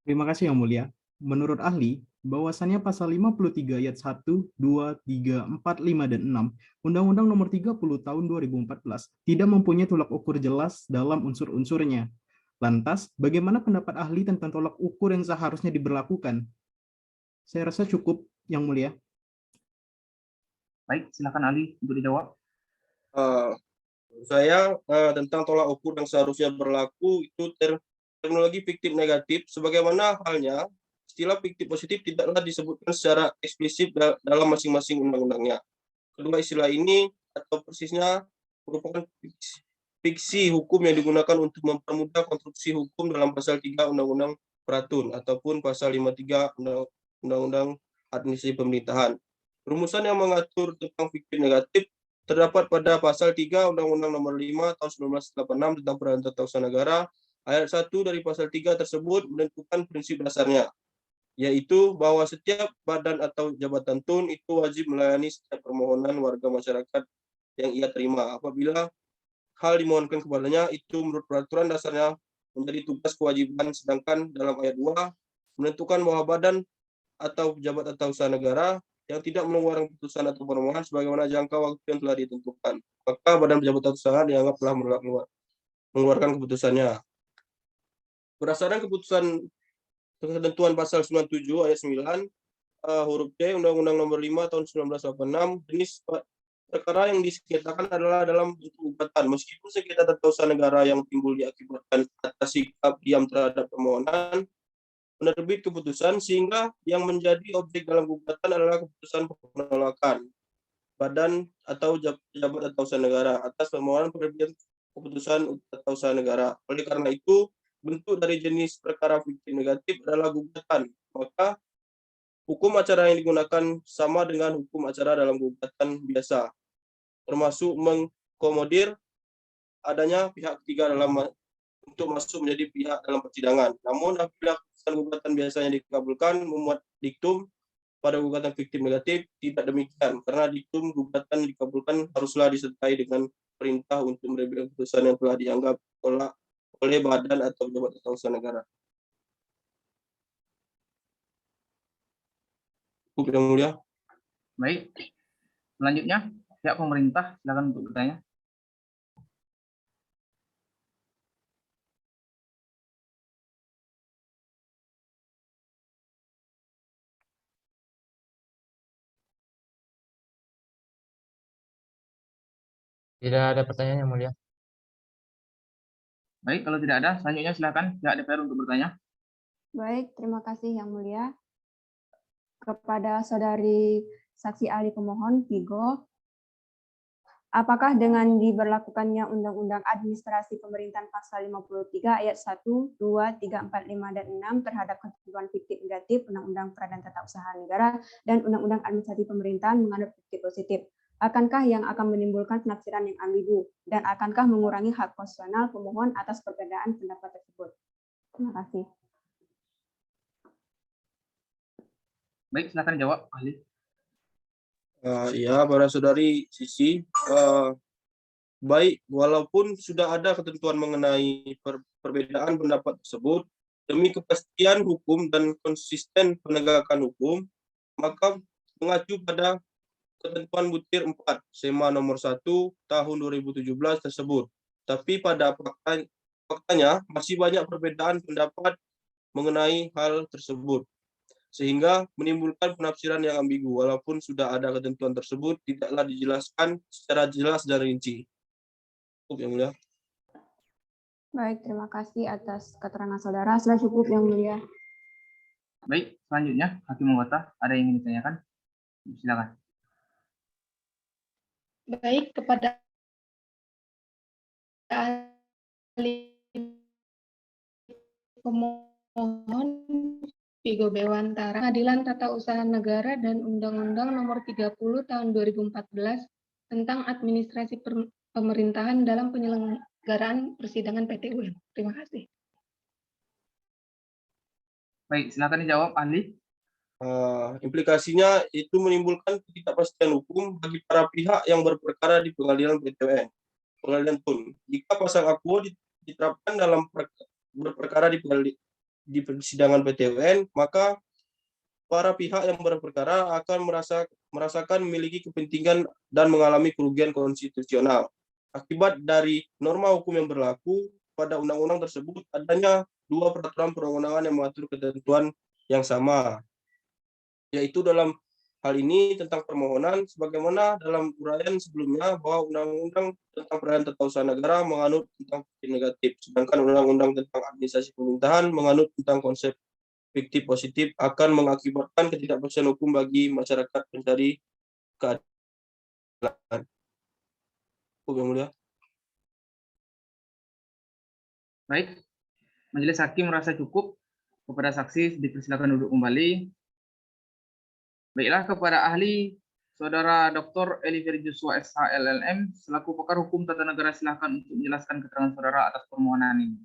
Terima kasih Yang Mulia. Menurut ahli, bahwasannya pasal 53 ayat 1, 2, 3, 4, 5, dan 6 Undang-Undang Nomor 30 Tahun 2014 tidak mempunyai tolak ukur jelas dalam unsur-unsurnya. Lantas, bagaimana pendapat ahli tentang tolak ukur yang seharusnya diberlakukan? Saya rasa cukup, Yang Mulia. Baik, silakan ahli untuk dijawab. Saya tentang tolak ukur yang seharusnya berlaku itu terminologi fiktif negatif, sebagaimana halnya istilah fiktif positif tidaklah disebutkan secara eksplisit dalam masing-masing undang-undangnya. Kedua istilah ini atau persisnya merupakan fiksi hukum yang digunakan untuk mempermudah konstruksi hukum dalam pasal 3 Undang-Undang Peratun ataupun pasal 53 Undang-Undang Administrasi Pemerintahan. Rumusan yang mengatur tentang fiktif negatif terdapat pada pasal 3 Undang-Undang Nomor 5 Tahun 1986 tentang Peradilan Tata Usaha Negara. Ayat 1 dari pasal 3 tersebut menentukan prinsip dasarnya, yaitu bahwa setiap badan atau jabatan TUN itu wajib melayani setiap permohonan warga masyarakat yang ia terima. Apabila hal dimohonkan kepadanya itu menurut peraturan dasarnya menjadi tugas kewajiban, sedangkan dalam ayat 2 menentukan bahwa badan atau pejabat tata usaha negara yang tidak mengeluarkan keputusan atau permohonan sebagaimana jangka waktu yang telah ditentukan, maka badan pejabat tata usaha dianggap telah mengeluarkan keputusannya. Berdasarkan ketentuan pasal 97 ayat 9 huruf C Undang-Undang Nomor 5 Tahun 1986, jenis perkara yang disengketakan adalah dalam bentuk gugatan. Meskipun sengketa tata usaha negara yang timbul diakibatkan atas sikap diam terhadap permohonan penerbit keputusan, sehingga yang menjadi objek dalam gugatan adalah keputusan penolakan badan atau pejabat tata usaha negara atas permohonan penerbitan keputusan tata usaha negara. Oleh karena itu, bentuk dari jenis perkara fiktif negatif adalah gugatan. Maka hukum acara yang digunakan sama dengan hukum acara dalam gugatan biasa, termasuk mengkomodir adanya pihak ketiga untuk masuk menjadi pihak dalam persidangan. Namun apabila gugatan biasanya dikabulkan, memuat diktum pada gugatan fiktif negatif tidak demikian, karena diktum gugatan dikabulkan haruslah disertai dengan perintah untuk menerbitkan putusan yang telah dianggap oleh badan atau pejabat tata usaha negara. Cukup yang mulia. Baik. Selanjutnya, pihak pemerintah silakan untuk bertanya. Tidak ada pertanyaan yang mulia. Baik, kalau tidak ada, selanjutnya silakan pihak DPR untuk bertanya. Baik, terima kasih Yang Mulia. Kepada Saudari Saksi Ahli Pemohon, Vigo, apakah dengan diberlakukannya Undang-Undang Administrasi Pemerintahan Pasal 53 ayat 1, 2, 3, 4, 5, dan 6 terhadap ketentuan fiktif negatif Undang-Undang Peradilan Tata Usaha Negara dan Undang-Undang Administrasi Pemerintahan mengandung fiktif positif? Akankah yang akan menimbulkan penafsiran yang ambigu dan akankah mengurangi hak konstitusional pemohon atas perbedaan pendapat tersebut? Terima kasih. Baik, silakan jawab, ahli. Ya, para saudari Sisi, baik, walaupun sudah ada ketentuan mengenai perbedaan pendapat tersebut, demi kepastian hukum dan konsisten penegakan hukum, maka mengacu pada ketentuan butir 4 SEMA nomor 1 tahun 2017 tersebut. Tapi pada faktanya masih banyak perbedaan pendapat mengenai hal tersebut, sehingga menimbulkan penafsiran yang ambigu. Walaupun sudah ada ketentuan tersebut, tidaklah dijelaskan secara jelas dan rinci. Cukup yang mulia. Baik, terima kasih atas keterangan saudara. Sudah cukup yang mulia. Baik, selanjutnya Hakim Anggota, ada yang ingin ditanyakan? Silakan. Baik, kepada ahli pemohon Vigo Bewantara, Pengadilan Tata Usaha Negara dan Undang-Undang Nomor 30 Tahun 2014 tentang Administrasi Pemerintahan dalam Penyelenggaraan Persidangan PT UN. Terima kasih. Baik, silakan dijawab, ahli. Implikasinya itu menimbulkan ketidakpastian hukum bagi para pihak yang berperkara di pengadilan PTUN, pengadilan TUN. Jika pasal aquo diterapkan dalam berperkara di persidangan PTUN, maka para pihak yang berperkara akan merasakan memiliki kepentingan dan mengalami kerugian konstitusional. Akibat dari norma hukum yang berlaku pada undang-undang tersebut, adanya dua peraturan perundang-undangan yang mengatur ketentuan yang sama, yaitu dalam hal ini tentang permohonan, sebagaimana dalam uraian sebelumnya bahwa Undang-Undang tentang Peradilan Tata Usaha Negara menganut tentang fiktif negatif, sedangkan Undang-Undang tentang Administrasi Pemerintahan menganut tentang konsep fiktif positif akan mengakibatkan ketidakpastian hukum bagi masyarakat pencari keadilan. Yang mulia. Baik, Majelis Hakim merasa cukup. Kepada saksi dipersilakan duduk kembali. Baiklah, kepada ahli Saudara Dr. Eliver Joshua SH LLM selaku pakar hukum tata negara, silakan untuk menjelaskan keterangan saudara atas permohonan ini.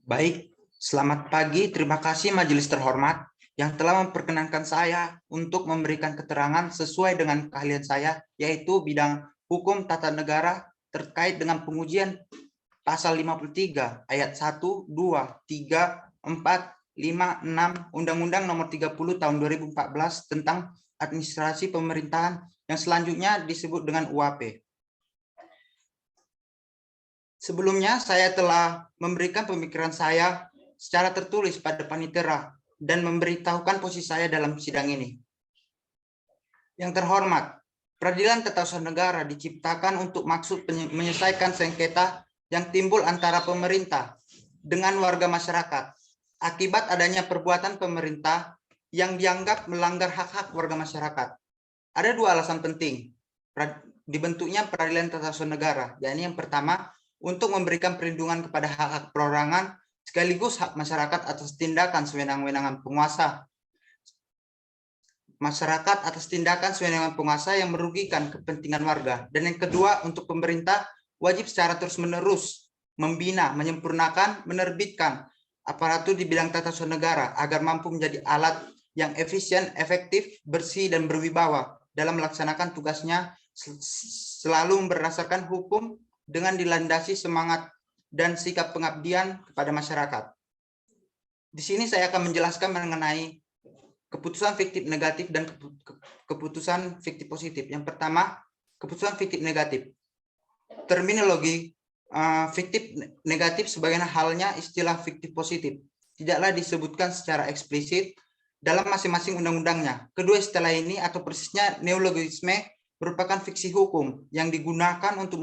Baik, selamat pagi. Terima kasih majelis terhormat yang telah memperkenankan saya untuk memberikan keterangan sesuai dengan keahlian saya, yaitu bidang hukum tata negara terkait dengan pengujian pasal 53 ayat 1, 2, 3, 4, 5, 6 Undang-Undang Nomor 30 Tahun 2014 tentang Administrasi Pemerintahan yang selanjutnya disebut dengan UAP. Sebelumnya saya telah memberikan pemikiran saya secara tertulis pada panitera dan memberitahukan posisi saya dalam sidang ini. Yang terhormat, Peradilan Tata Usaha Negara diciptakan untuk maksud menyelesaikan sengketa yang timbul antara pemerintah dengan warga masyarakat akibat adanya perbuatan pemerintah yang dianggap melanggar hak-hak warga masyarakat. Ada dua alasan penting dibentuknya Peradilan Tata Usaha Negara, yakni yang pertama untuk memberikan perlindungan kepada hak-hak perorangan sekaligus hak masyarakat atas tindakan sewenang-wenangan penguasa. masyarakat atas tindakan sesuai dengan penguasa yang merugikan kepentingan warga. Dan yang kedua, untuk pemerintah wajib secara terus-menerus membina, menyempurnakan, menerbitkan aparatur di bidang tata usaha negara agar mampu menjadi alat yang efisien, efektif, bersih, dan berwibawa dalam melaksanakan tugasnya, selalu berdasarkan hukum dengan dilandasi semangat dan sikap pengabdian kepada masyarakat. Di sini saya akan menjelaskan mengenai keputusan fiktif negatif dan keputusan fiktif positif. Yang pertama, keputusan fiktif negatif. Terminologi fiktif negatif sebagaimana halnya istilah fiktif positif tidaklah disebutkan secara eksplisit dalam masing-masing undang-undangnya. Kedua istilah ini atau persisnya neologisme merupakan fiksi hukum yang digunakan untuk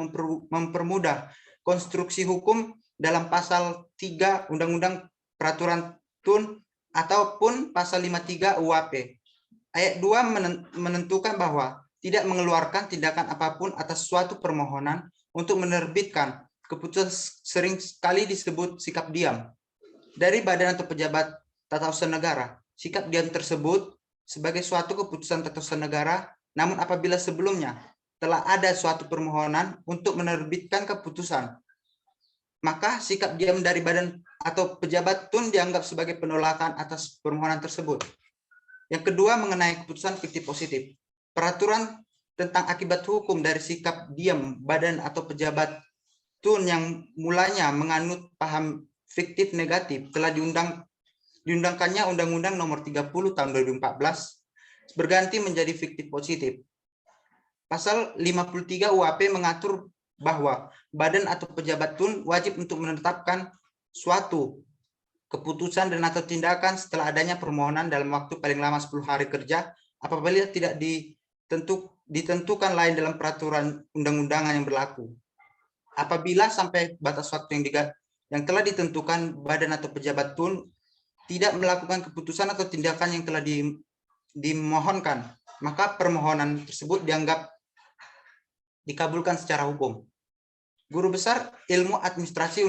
mempermudah konstruksi hukum dalam pasal 3 Undang-Undang Peraturan Tun ataupun pasal 53 UAP. Ayat 2 menentukan bahwa tidak mengeluarkan tindakan apapun atas suatu permohonan untuk menerbitkan keputusan, sering sekali disebut sikap diam dari badan atau pejabat tata usaha negara. Sikap diam tersebut sebagai suatu keputusan tata usaha negara, namun apabila sebelumnya telah ada suatu permohonan untuk menerbitkan keputusan, maka sikap diam dari badan atau pejabat tun dianggap sebagai penolakan atas permohonan tersebut. Yang kedua, mengenai keputusan fiktif positif. Peraturan tentang akibat hukum dari sikap diam badan atau pejabat tun yang mulanya menganut paham fiktif negatif telah diundangkannya Undang-Undang Nomor 30 Tahun 2014 berganti menjadi fiktif positif. Pasal 53 UAP mengatur bahwa badan atau pejabat tun wajib untuk menetapkan suatu keputusan dan atau tindakan setelah adanya permohonan dalam waktu paling lama 10 hari kerja apabila tidak ditentukan lain dalam peraturan undang-undangan yang berlaku. Apabila sampai batas waktu yang telah ditentukan badan atau pejabat tun tidak melakukan keputusan atau tindakan yang telah dimohonkan, maka permohonan tersebut dianggap dikabulkan secara hukum. Guru Besar Ilmu Administrasi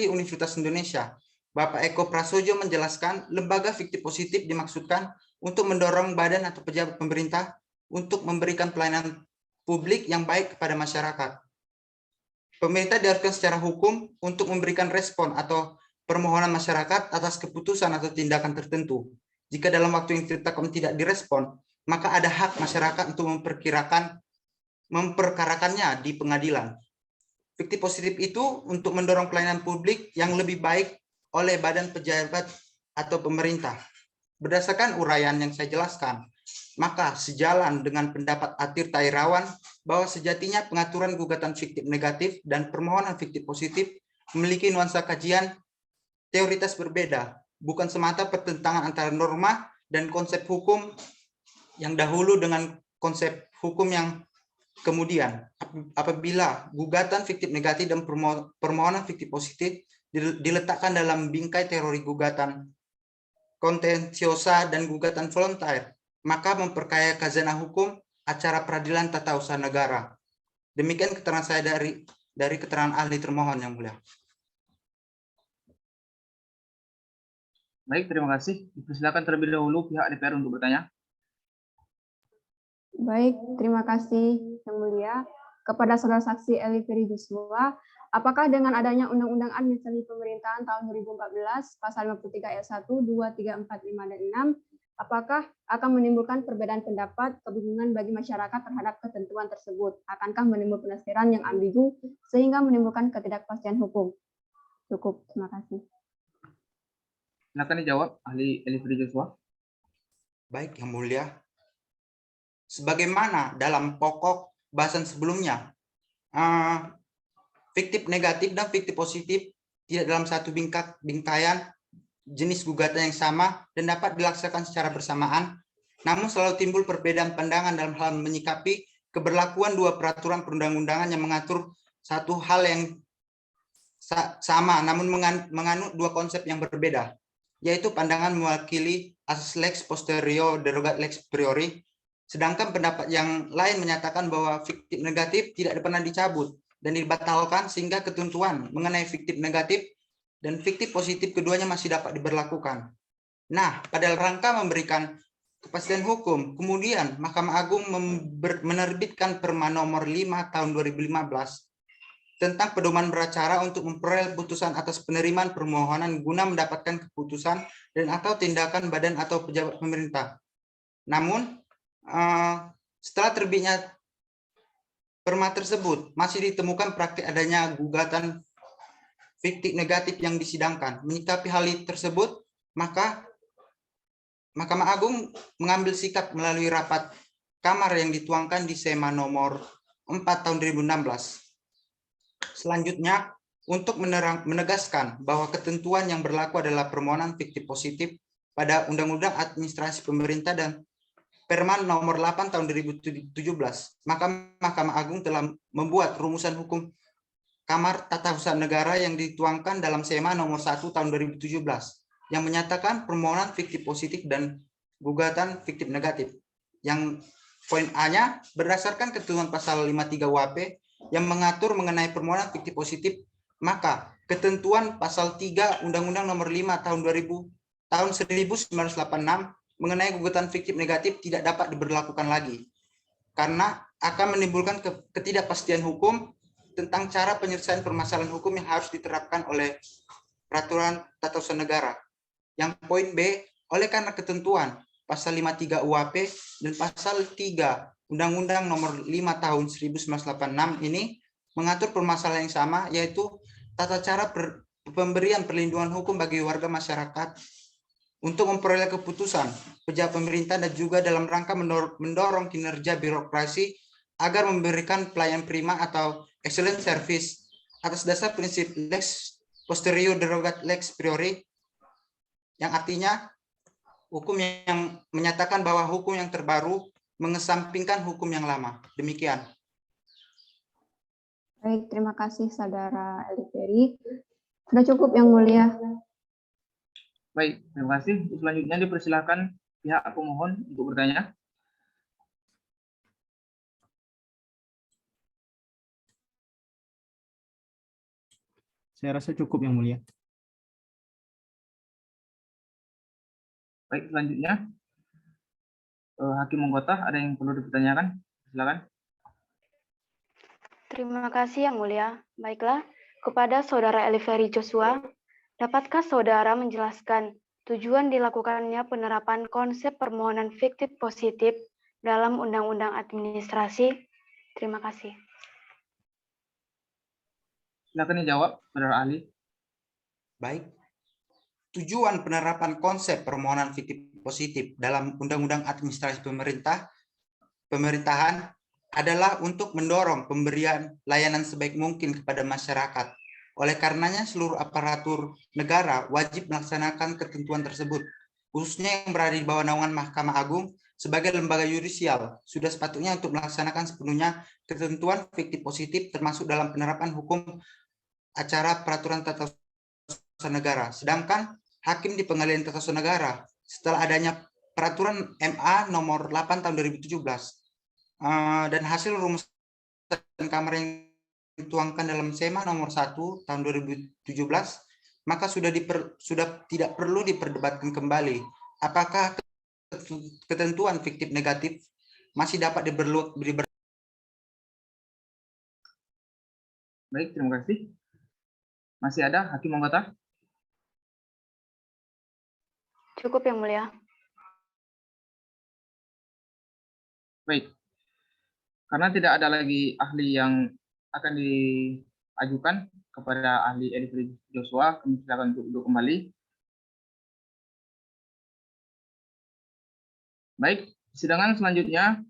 Universitas Indonesia, Bapak Eko Prasojo menjelaskan, lembaga fiktif positif dimaksudkan untuk mendorong badan atau pejabat pemerintah untuk memberikan pelayanan publik yang baik kepada masyarakat. Pemerintah diharuskan secara hukum untuk memberikan respon atau permohonan masyarakat atas keputusan atau tindakan tertentu. Jika dalam waktu yang ditetapkan tidak direspon, maka ada hak masyarakat untuk memperkarakannya di pengadilan. Fiktif positif itu untuk mendorong pelayanan publik yang lebih baik oleh badan pejabat atau pemerintah. Berdasarkan uraian yang saya jelaskan, maka sejalan dengan pendapat Atirta Irawan bahwa sejatinya pengaturan gugatan fiktif negatif dan permohonan fiktif positif memiliki nuansa kajian teoritas berbeda, bukan semata pertentangan antara norma dan konsep hukum yang dahulu dengan konsep hukum yang kemudian. Apabila gugatan fiktif negatif dan permohonan fiktif positif diletakkan dalam bingkai teori gugatan kontensiosa dan gugatan volunteer, maka memperkaya khazanah hukum acara peradilan tata usaha negara. Demikian keterangan saya dari keterangan ahli termohon, Yang Mulia. Baik, terima kasih. Dipersilakan terlebih dahulu pihak DPR untuk bertanya. Baik, terima kasih Yang Mulia. Kepada saudara saksi Eli Ferry Joshua, apakah dengan adanya Undang-Undang Administrasi Pemerintahan tahun 2014, pasal 53 ayat 1, 2, 3, 4, 5, dan 6, apakah akan menimbulkan perbedaan pendapat, kebingungan bagi masyarakat terhadap ketentuan tersebut? Akankah menimbulkan penafsiran yang ambigu sehingga menimbulkan ketidakpastian hukum? Cukup, terima kasih. Silakan dijawab, ahli Eli Ferry Joshua. Baik, Yang Mulia. Sebagaimana dalam pokok bahasan sebelumnya, fiktif negatif dan fiktif positif tidak dalam satu bingkaian jenis gugatan yang sama dan dapat dilaksanakan secara bersamaan, namun selalu timbul perbedaan pandangan dalam hal menyikapi keberlakuan dua peraturan perundang-undangan yang mengatur satu hal yang sama, namun menganut dua konsep yang berbeda, yaitu pandangan mewakili asas lex posterior derogat lex priori, sedangkan pendapat yang lain menyatakan bahwa fiktif negatif tidak pernah dicabut dan dibatalkan sehingga ketentuan mengenai fiktif negatif dan fiktif positif keduanya masih dapat diberlakukan. Nah, pada rangka memberikan kepastian hukum. Kemudian Mahkamah Agung menerbitkan Perma nomor 5 tahun 2015 tentang pedoman beracara untuk memperoleh putusan atas penerimaan permohonan guna mendapatkan keputusan dan atau tindakan badan atau pejabat pemerintah. Namun, setelah terbitnya Perma tersebut, masih ditemukan praktik adanya gugatan fiktif negatif yang disidangkan. Menyikapi hal tersebut, maka Mahkamah Agung mengambil sikap melalui rapat kamar yang dituangkan di SEMA nomor 4 tahun 2016. Selanjutnya, untuk menegaskan bahwa ketentuan yang berlaku adalah permohonan fiktif positif pada Undang-Undang Administrasi Pemerintah dan Perma nomor 8 tahun 2017, maka Mahkamah Agung telah membuat rumusan hukum Kamar Tata Usaha Negara yang dituangkan dalam SEMA nomor 1 tahun 2017 yang menyatakan permohonan fiktif positif dan gugatan fiktif negatif. Yang poin A-nya berdasarkan ketentuan pasal 53 UHP yang mengatur mengenai permohonan fiktif positif, maka ketentuan pasal 3 Undang-Undang nomor 5 tahun 1986 mengenai gugatan fiktif negatif tidak dapat diberlakukan lagi karena akan menimbulkan ketidakpastian hukum tentang cara penyelesaian permasalahan hukum yang harus diterapkan oleh peraturan tata usaha negara. Yang poin B, oleh karena ketentuan pasal 53 UHP dan pasal 3 Undang-Undang nomor 5 tahun 1986 ini mengatur permasalahan yang sama, yaitu tata cara pemberian perlindungan hukum bagi warga masyarakat untuk memperoleh keputusan pejabat pemerintah dan juga dalam rangka mendorong kinerja birokrasi agar memberikan pelayanan prima atau excellent service atas dasar prinsip lex posterior derogat lex priori, yang artinya hukum yang menyatakan bahwa hukum yang terbaru mengesampingkan hukum yang lama. Demikian. Baik, terima kasih Saudara Eliferi. Sudah cukup Yang Mulia. Baik, terima kasih. Selanjutnya dipersilakan pihak pemohon untuk bertanya. Saya rasa cukup Yang Mulia. Baik, selanjutnya Hakim Anggota, ada yang perlu dipertanyakan? Silakan. Terima kasih Yang Mulia. Baiklah, kepada Saudara Eliferi Joshua, dapatkah Saudara menjelaskan tujuan dilakukannya penerapan konsep permohonan fiktif positif dalam Undang-Undang Administrasi? Terima kasih. Silakan dijawab, Saudara Ahli. Baik. Tujuan penerapan konsep permohonan fiktif positif dalam Undang-Undang Administrasi Pemerintahan adalah untuk mendorong pemberian layanan sebaik mungkin kepada masyarakat. Oleh karenanya, seluruh aparatur negara wajib melaksanakan ketentuan tersebut, khususnya yang berada di bawah naungan Mahkamah Agung sebagai lembaga yudisial, sudah sepatutnya untuk melaksanakan sepenuhnya ketentuan fiktif positif termasuk dalam penerapan hukum acara peraturan tata usaha negara. Sedangkan hakim di Pengadilan Tata Usaha Negara setelah adanya peraturan MA nomor 8 tahun 2017 dan hasil rumusan kamar yang dituangkan dalam SEMA nomor 1 tahun 2017, maka sudah tidak perlu diperdebatkan kembali apakah ketentuan fiktif negatif masih dapat Baik, terima kasih. Masih ada Hakim Anggota? Cukup Yang Mulia. Baik. Karena tidak ada lagi ahli yang akan diajukan kepada ahli Eliferi Joshua, kami silakan untuk duduk kembali. Baik, persidangan selanjutnya,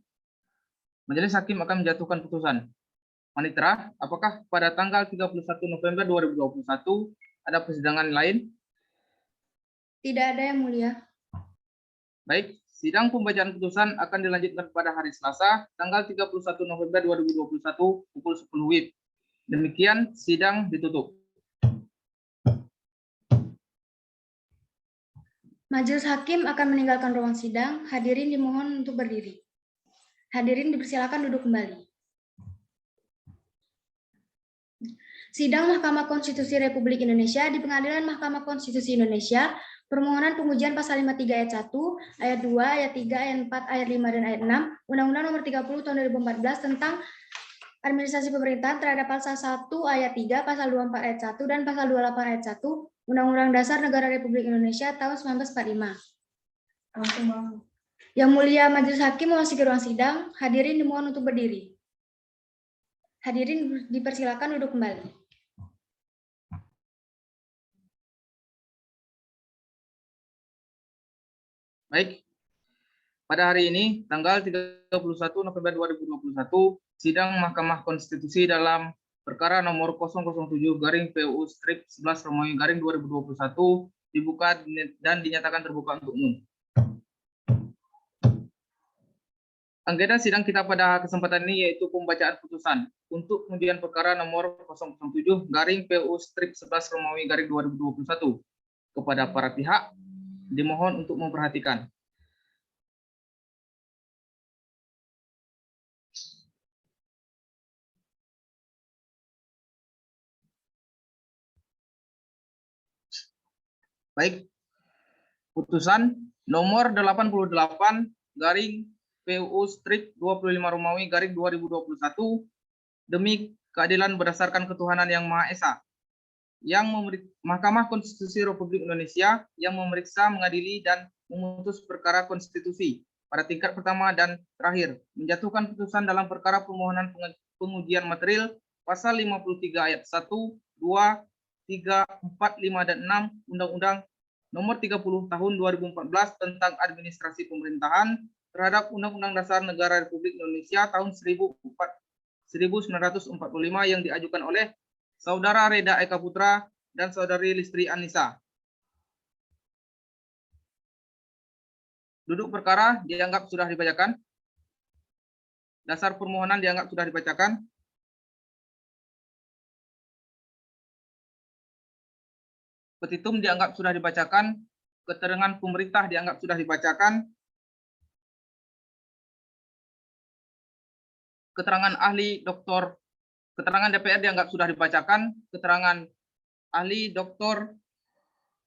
Majelis Hakim akan menjatuhkan putusan. Panitera, apakah pada tanggal 31 November 2021 ada persidangan lain? Tidak ada Yang Mulia. Baik, sidang pembacaan putusan akan dilanjutkan pada hari Selasa, tanggal 31 November 2021 pukul 10 WIB. Demikian, sidang ditutup. Majelis Hakim akan meninggalkan ruang sidang. Hadirin dimohon untuk berdiri. Hadirin dipersilakan duduk kembali. Sidang Mahkamah Konstitusi Republik Indonesia di Pengadilan Mahkamah Konstitusi Indonesia Permohonan pengujian pasal 53 ayat 1, ayat 2, ayat 3, ayat 4, ayat 5, dan ayat 6, Undang-Undang Nomor 30 Tahun 2014 tentang Administrasi Pemerintahan terhadap pasal 1 ayat 3, pasal 24 ayat 1, dan pasal 28 ayat 1, Undang-Undang Dasar Negara Republik Indonesia tahun 1945. Yang Mulia Majelis Hakim memasuki ruang sidang, hadirin dimohon untuk berdiri. Hadirin dipersilakan duduk kembali. Baik, pada hari ini, tanggal 31 November 2021, sidang Mahkamah Konstitusi dalam perkara nomor 007-PU/11/2021 dibuka dan dinyatakan terbuka untuk umum. Agenda sidang kita pada kesempatan ini yaitu pembacaan putusan untuk pengujian perkara nomor 007-PU/11/2021 kepada para pihak dimohon untuk memperhatikan. Baik, putusan nomor 88/PU/25/2021 demi keadilan berdasarkan ketuhanan yang Maha Esa, yang Mahkamah Konstitusi Republik Indonesia yang memeriksa, mengadili, dan memutus perkara konstitusi pada tingkat pertama dan terakhir, menjatuhkan putusan dalam perkara permohonan pengujian material pasal 53 ayat 1, 2, 3, 4, 5, dan 6 Undang-Undang Nomor 30 Tahun 2014 tentang Administrasi Pemerintahan terhadap Undang-Undang Dasar Negara Republik Indonesia tahun 1945 yang diajukan oleh Saudara Reda Eka Putra dan Saudari Listri Anissa. Duduk perkara dianggap sudah dibacakan. Dasar permohonan dianggap sudah dibacakan. Petitum dianggap sudah dibacakan. Keterangan pemerintah dianggap sudah dibacakan. Keterangan ahli Dr. Keterangan DPR dianggap sudah dibacakan. Keterangan ahli Dr.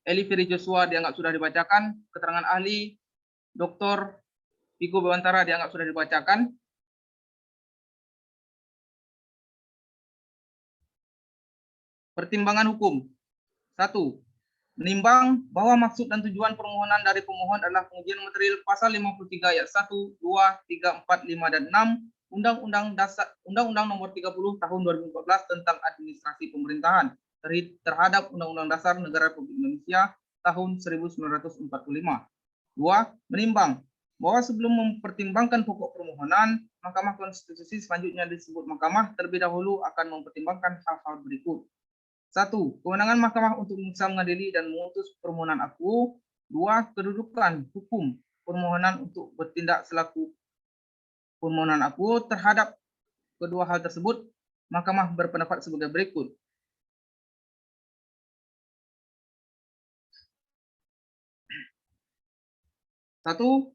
Eliferi Joshua dianggap sudah dibacakan. Keterangan ahli Dr. Vigo Bewantara dianggap sudah dibacakan. Pertimbangan hukum. 1. Menimbang bahwa maksud dan tujuan permohonan dari pemohon adalah pengujian material pasal 53 ayat 1, 2, 3, 4, 5, dan 6 Undang-Undang Nomor 30 Tahun 2014 tentang Administrasi Pemerintahan terhadap Undang-Undang Dasar Negara Republik Indonesia tahun 1945. 2. Menimbang bahwa sebelum mempertimbangkan pokok permohonan, Mahkamah Konstitusi selanjutnya disebut Mahkamah terlebih dahulu akan mempertimbangkan hal-hal berikut. 1. Kewenangan Mahkamah untuk memeriksa, mengadili, dan memutus permohonan aku. 2. Kedudukan hukum permohonan untuk bertindak selaku permohonan aku terhadap kedua hal tersebut. Mahkamah berpendapat sebagai berikut. Satu,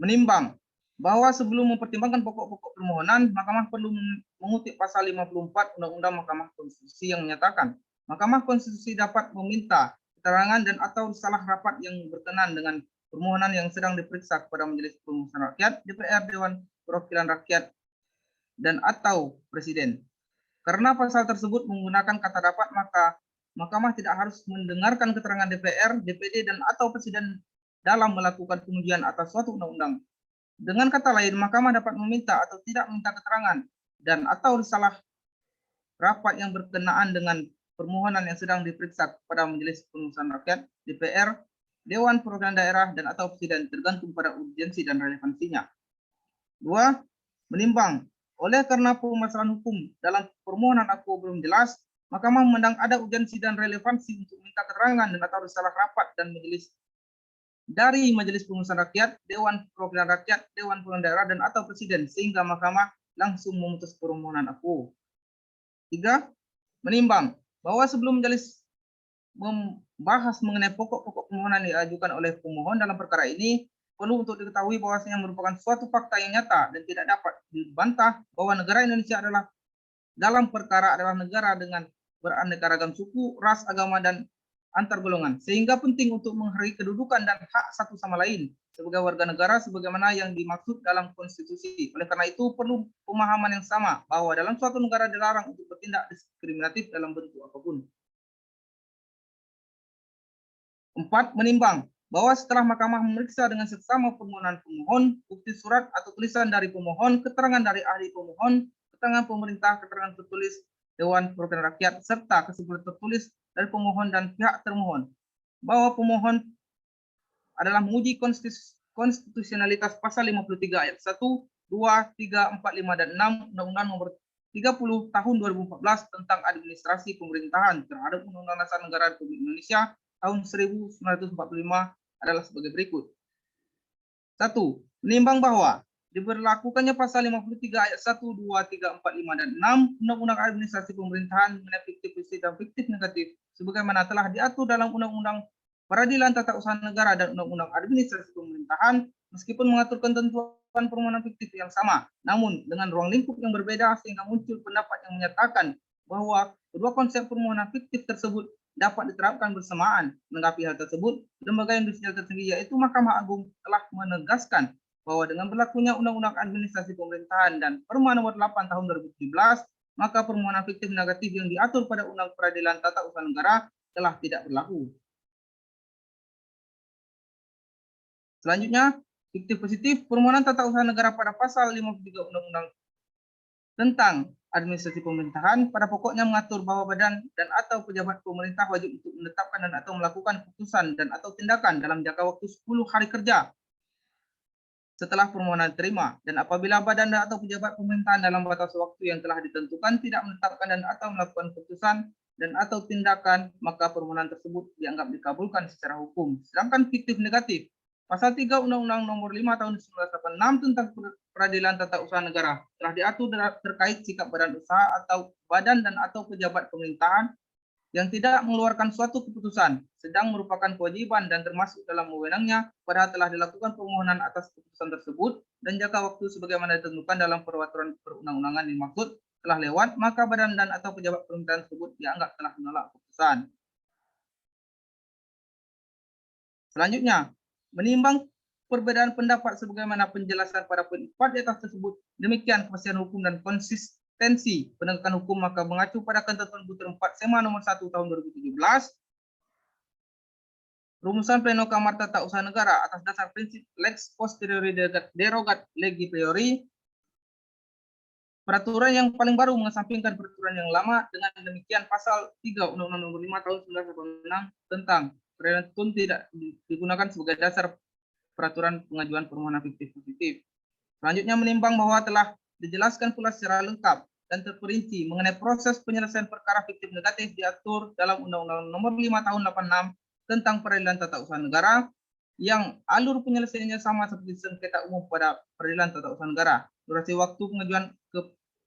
menimbang bahwa sebelum mempertimbangkan pokok-pokok permohonan, Mahkamah perlu mengutip pasal 54 Undang-Undang Mahkamah Konstitusi yang menyatakan Mahkamah Konstitusi dapat meminta keterangan dan atau salah rapat yang berkenan dengan permohonan yang sedang diperiksa kepada Majelis Permusyawaratan Rakyat, DPR, Dewan Perwakilan Rakyat, dan atau Presiden. Karena pasal tersebut menggunakan kata dapat, maka Mahkamah tidak harus mendengarkan keterangan DPR, DPD, dan atau Presiden dalam melakukan pengujian atas suatu undang-undang. Dengan kata lain, Mahkamah dapat meminta atau tidak meminta keterangan dan atau salah rapat yang berkenaan dengan permohonan yang sedang diperiksa kepada Majelis Permusyawaratan Rakyat, DPR, Dewan Perwakilan Daerah, dan atau Presiden tergantung pada urgensi dan relevansinya. 2. Menimbang oleh karena permasalahan hukum dalam permohonan aku belum jelas, Mahkamah memandang ada urgensi dan relevansi untuk minta keterangan dan atau salah rapat dan dari Majelis Permusyawaratan Rakyat, Dewan Perwakilan Rakyat, Dewan Perwakilan Daerah, dan atau Presiden, sehingga Mahkamah langsung memutus permohonan aku. 3. Menimbang bahwa sebelum majelis membahas mengenai pokok-pokok permohonan yang diajukan oleh pemohon dalam perkara ini, perlu untuk diketahui bahwasanya merupakan suatu fakta yang nyata dan tidak dapat dibantah bahwa negara Indonesia adalah dalam perkara adalah negara dengan beraneka ragam suku, ras, agama, dan antar golongan, sehingga penting untuk menghargai kedudukan dan hak satu sama lain sebagai warga negara sebagaimana yang dimaksud dalam konstitusi. Oleh karena itu perlu pemahaman yang sama bahwa dalam suatu negara dilarang untuk bertindak diskriminatif dalam bentuk apapun. 4. Menimbang bahwa setelah mahkamah memeriksa dengan seksama permohonan pemohon, bukti surat atau tulisan dari pemohon, keterangan dari ahli pemohon, keterangan pemerintah, keterangan tertulis Dewan Perwakilan Rakyat, serta kesimpulan tertulis dari pemohon dan pihak termohon, bahwa pemohon adalah menguji konstitusionalitas pasal 53 ayat 1, 2, 3, 4, 5, dan 6 Undang-Undang Nomor 30 Tahun 2014 tentang Administrasi Pemerintahan terhadap Undang-Undang Dasar Negara Republik Indonesia tahun 1945 adalah sebagai berikut. 1. Menimbang bahwa diberlakukannya pasal 53 ayat 1, 2, 3, 4, 5, dan 6 Undang-Undang Administrasi Pemerintahan mengenai fiktif positif dan fiktif negatif sebagaimana telah diatur dalam Undang-Undang Peradilan Tata Usaha Negara dan Undang-Undang Administrasi Pemerintahan, meskipun mengatur ketentuan permohonan fiktif yang sama, namun dengan ruang lingkup yang berbeda sehingga muncul pendapat yang menyatakan bahwa kedua konsep permohonan fiktif tersebut dapat diterapkan bersamaan. Menanggapi hal tersebut, lembaga industrial tersendiri yaitu Mahkamah Agung telah menegaskan bahwa dengan berlakunya Undang-Undang Administrasi Pemerintahan dan Perma Nomor 8 Tahun 2017, maka permohonan fiktif negatif yang diatur pada Undang Peradilan Tata Usaha Negara telah tidak berlaku. Selanjutnya, fiktif positif permohonan tata usaha negara pada pasal 53 Undang-Undang tentang Administrasi Pemerintahan pada pokoknya mengatur bahwa badan dan atau pejabat pemerintah wajib untuk menetapkan dan atau melakukan keputusan dan atau tindakan dalam jangka waktu 10 hari kerja setelah permohonan diterima, dan apabila badan dan atau pejabat pemerintahan dalam batas waktu yang telah ditentukan tidak menetapkan dan atau melakukan keputusan dan atau tindakan, maka permohonan tersebut dianggap dikabulkan secara hukum. Sedangkan fiktif negatif Pasal 3 Undang-Undang Nomor 5 Tahun 1986 tentang Peradilan Tata Usaha Negara telah diatur terkait sikap badan usaha atau badan dan atau pejabat pemerintahan yang tidak mengeluarkan suatu keputusan, sedang merupakan kewajiban dan termasuk dalam wewenangnya padahal telah dilakukan permohonan atas keputusan tersebut dan jangka waktu sebagaimana ditentukan dalam peraturan perundang-undangan dimaksud telah lewat, maka badan dan atau pejabat pemerintahan tersebut dianggap telah menolak keputusan. Selanjutnya, menimbang perbedaan pendapat sebagaimana penjelasan pada poin 4 di atas tersebut, demikian kepastian hukum dan konsistensi penegakan hukum maka mengacu pada ketentuan butir 4 SEMA nomor 1 tahun 2017, rumusan pleno Kamar Tata Usaha Negara atas dasar prinsip lex posteriori derogat legi priori, peraturan yang paling baru mengesampingkan peraturan yang lama. Dengan demikian pasal 3 Undang-Undang Nomor 5 tahun 1986 tentang peradilan tun tidak digunakan sebagai dasar peraturan pengajuan permohonan fiktif positif. Selanjutnya menimbang bahwa telah dijelaskan pula secara lengkap dan terperinci mengenai proses penyelesaian perkara fiktif negatif diatur dalam Undang-Undang Nomor 5 tahun 86 tentang Peradilan Tata Usaha Negara yang alur penyelesaiannya sama seperti sengketa umum pada Peradilan Tata Usaha Negara. Durasi waktu pengajuan ke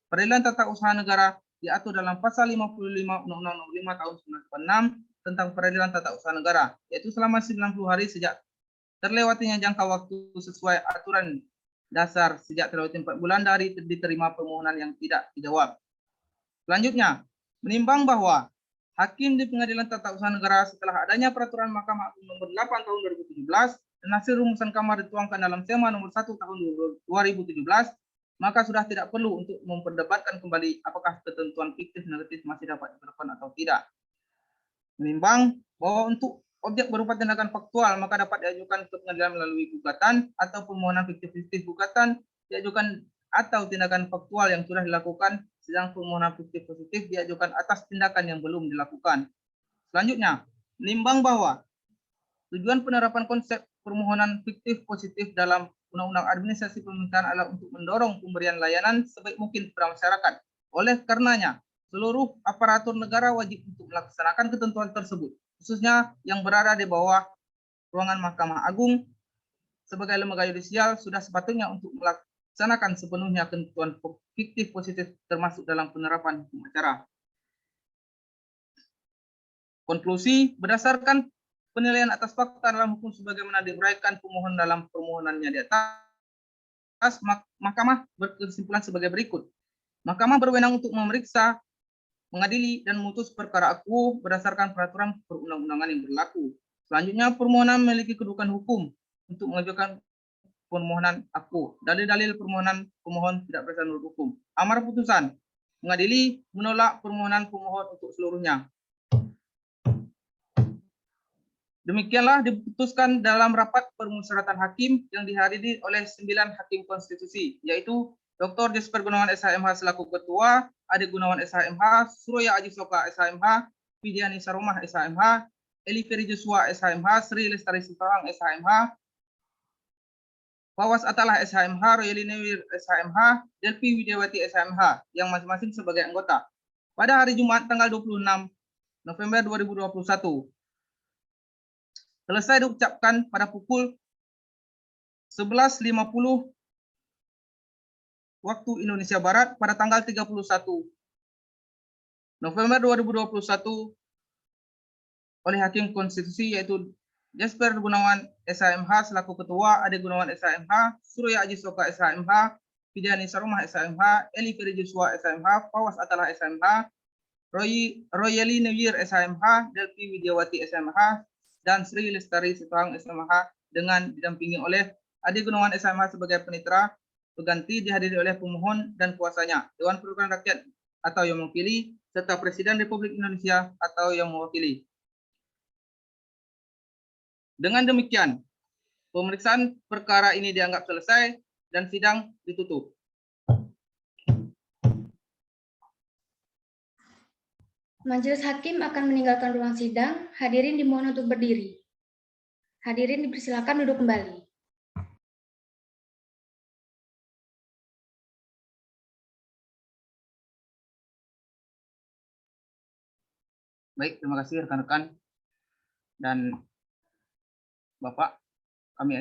Peradilan Tata Usaha Negara diatur dalam pasal 55 Undang-Undang Nomor 5 tahun 1986 tentang Peradilan Tata Usaha Negara, yaitu selama 90 hari sejak terlewatinya jangka waktu sesuai aturan dasar sejak terlewati 4 bulan dari diterima permohonan yang tidak dijawab. Selanjutnya, menimbang bahwa hakim di Pengadilan Tata Usaha Negara setelah adanya peraturan Mahkamah Agung Nomor 8 tahun 2017 dan hasil rumusan Kamar dituangkan dalam SEMA Nomor 1 tahun 2017, maka sudah tidak perlu untuk memperdebatkan kembali apakah ketentuan fiktif negatif masih dapat diberlakukan atau tidak. Menimbang bahwa untuk objek berupa tindakan faktual maka dapat diajukan ke pengadilan melalui gugatan atau permohonan fiktif gugatan diajukan atau tindakan faktual yang sudah dilakukan, sedang permohonan fiktif positif diajukan atas tindakan yang belum dilakukan. Selanjutnya, menimbang bahwa tujuan penerapan konsep permohonan fiktif positif dalam Undang-Undang Administrasi Pemerintahan adalah untuk mendorong pemberian layanan sebaik mungkin kepada masyarakat. Oleh karenanya, seluruh aparatur negara wajib untuk melaksanakan ketentuan tersebut, khususnya yang berada di bawah ruangan Mahkamah Agung sebagai lembaga yudisial sudah sepatutnya untuk melaksanakan sepenuhnya ketentuan fiktif positif termasuk dalam penerapan hukum acara. Konklusi, berdasarkan penilaian atas fakta dalam hukum sebagaimana diuraikan pemohon dalam permohonannya di atas, Mahkamah berkesimpulan sebagai berikut. Mahkamah berwenang untuk memeriksa mengadili dan memutus perkara aku berdasarkan peraturan perundang-undangan yang berlaku. Selanjutnya, permohonan memiliki kedudukan hukum untuk mengajukan permohonan aku. Dalil-dalil permohonan pemohon tidak berdasarkan menurut hukum. Amar putusan. Mengadili menolak permohonan pemohon untuk seluruhnya. Demikianlah diputuskan dalam rapat permusyawaratan hakim yang dihadiri oleh 9 hakim konstitusi, yaitu Dr. Jesper Gunawan SHMH selaku Ketua, Ade Gunawan SHMH, Surya Aji Soka SHMH, Widiani Saromah SHMH, Eli Ferry Joshua SHMH, Sri Lestari Sitorang SHMH, Fawas Atalah SHMH, Royali Nawir SHMH, Delpi Widiawati SHMH, yang masing-masing sebagai anggota. Pada hari Jumat tanggal 26 November 2021, selesai diucapkan pada pukul 11.50 waktu Indonesia Barat pada tanggal 31 November 2021 oleh Hakim Konstitusi yaitu Jesper Gunawan SHMH selaku Ketua, Ade Gunawan SHMH, Surya Aji Soka SHMH, Widiani Saromah SHMH, Eli Ferry Joshua SHMH, Fawas Atalah SHMH, Royali Nawir SHMH, Delpi Widiawati SHMH, dan Sri Lestari Sitorang SHMH dengan didampingi oleh Ade Gunawan SHMH sebagai penitra pengganti dihadiri oleh pemohon dan kuasanya, Dewan Perwakilan Rakyat atau yang mewakili, serta Presiden Republik Indonesia atau yang mewakili. Dengan demikian, pemeriksaan perkara ini dianggap selesai dan sidang ditutup. Majelis Hakim akan meninggalkan ruang sidang. Hadirin dimohon untuk berdiri. Hadirin dipersilakan duduk kembali. Baik, terima kasih rekan-rekan dan Bapak. Kami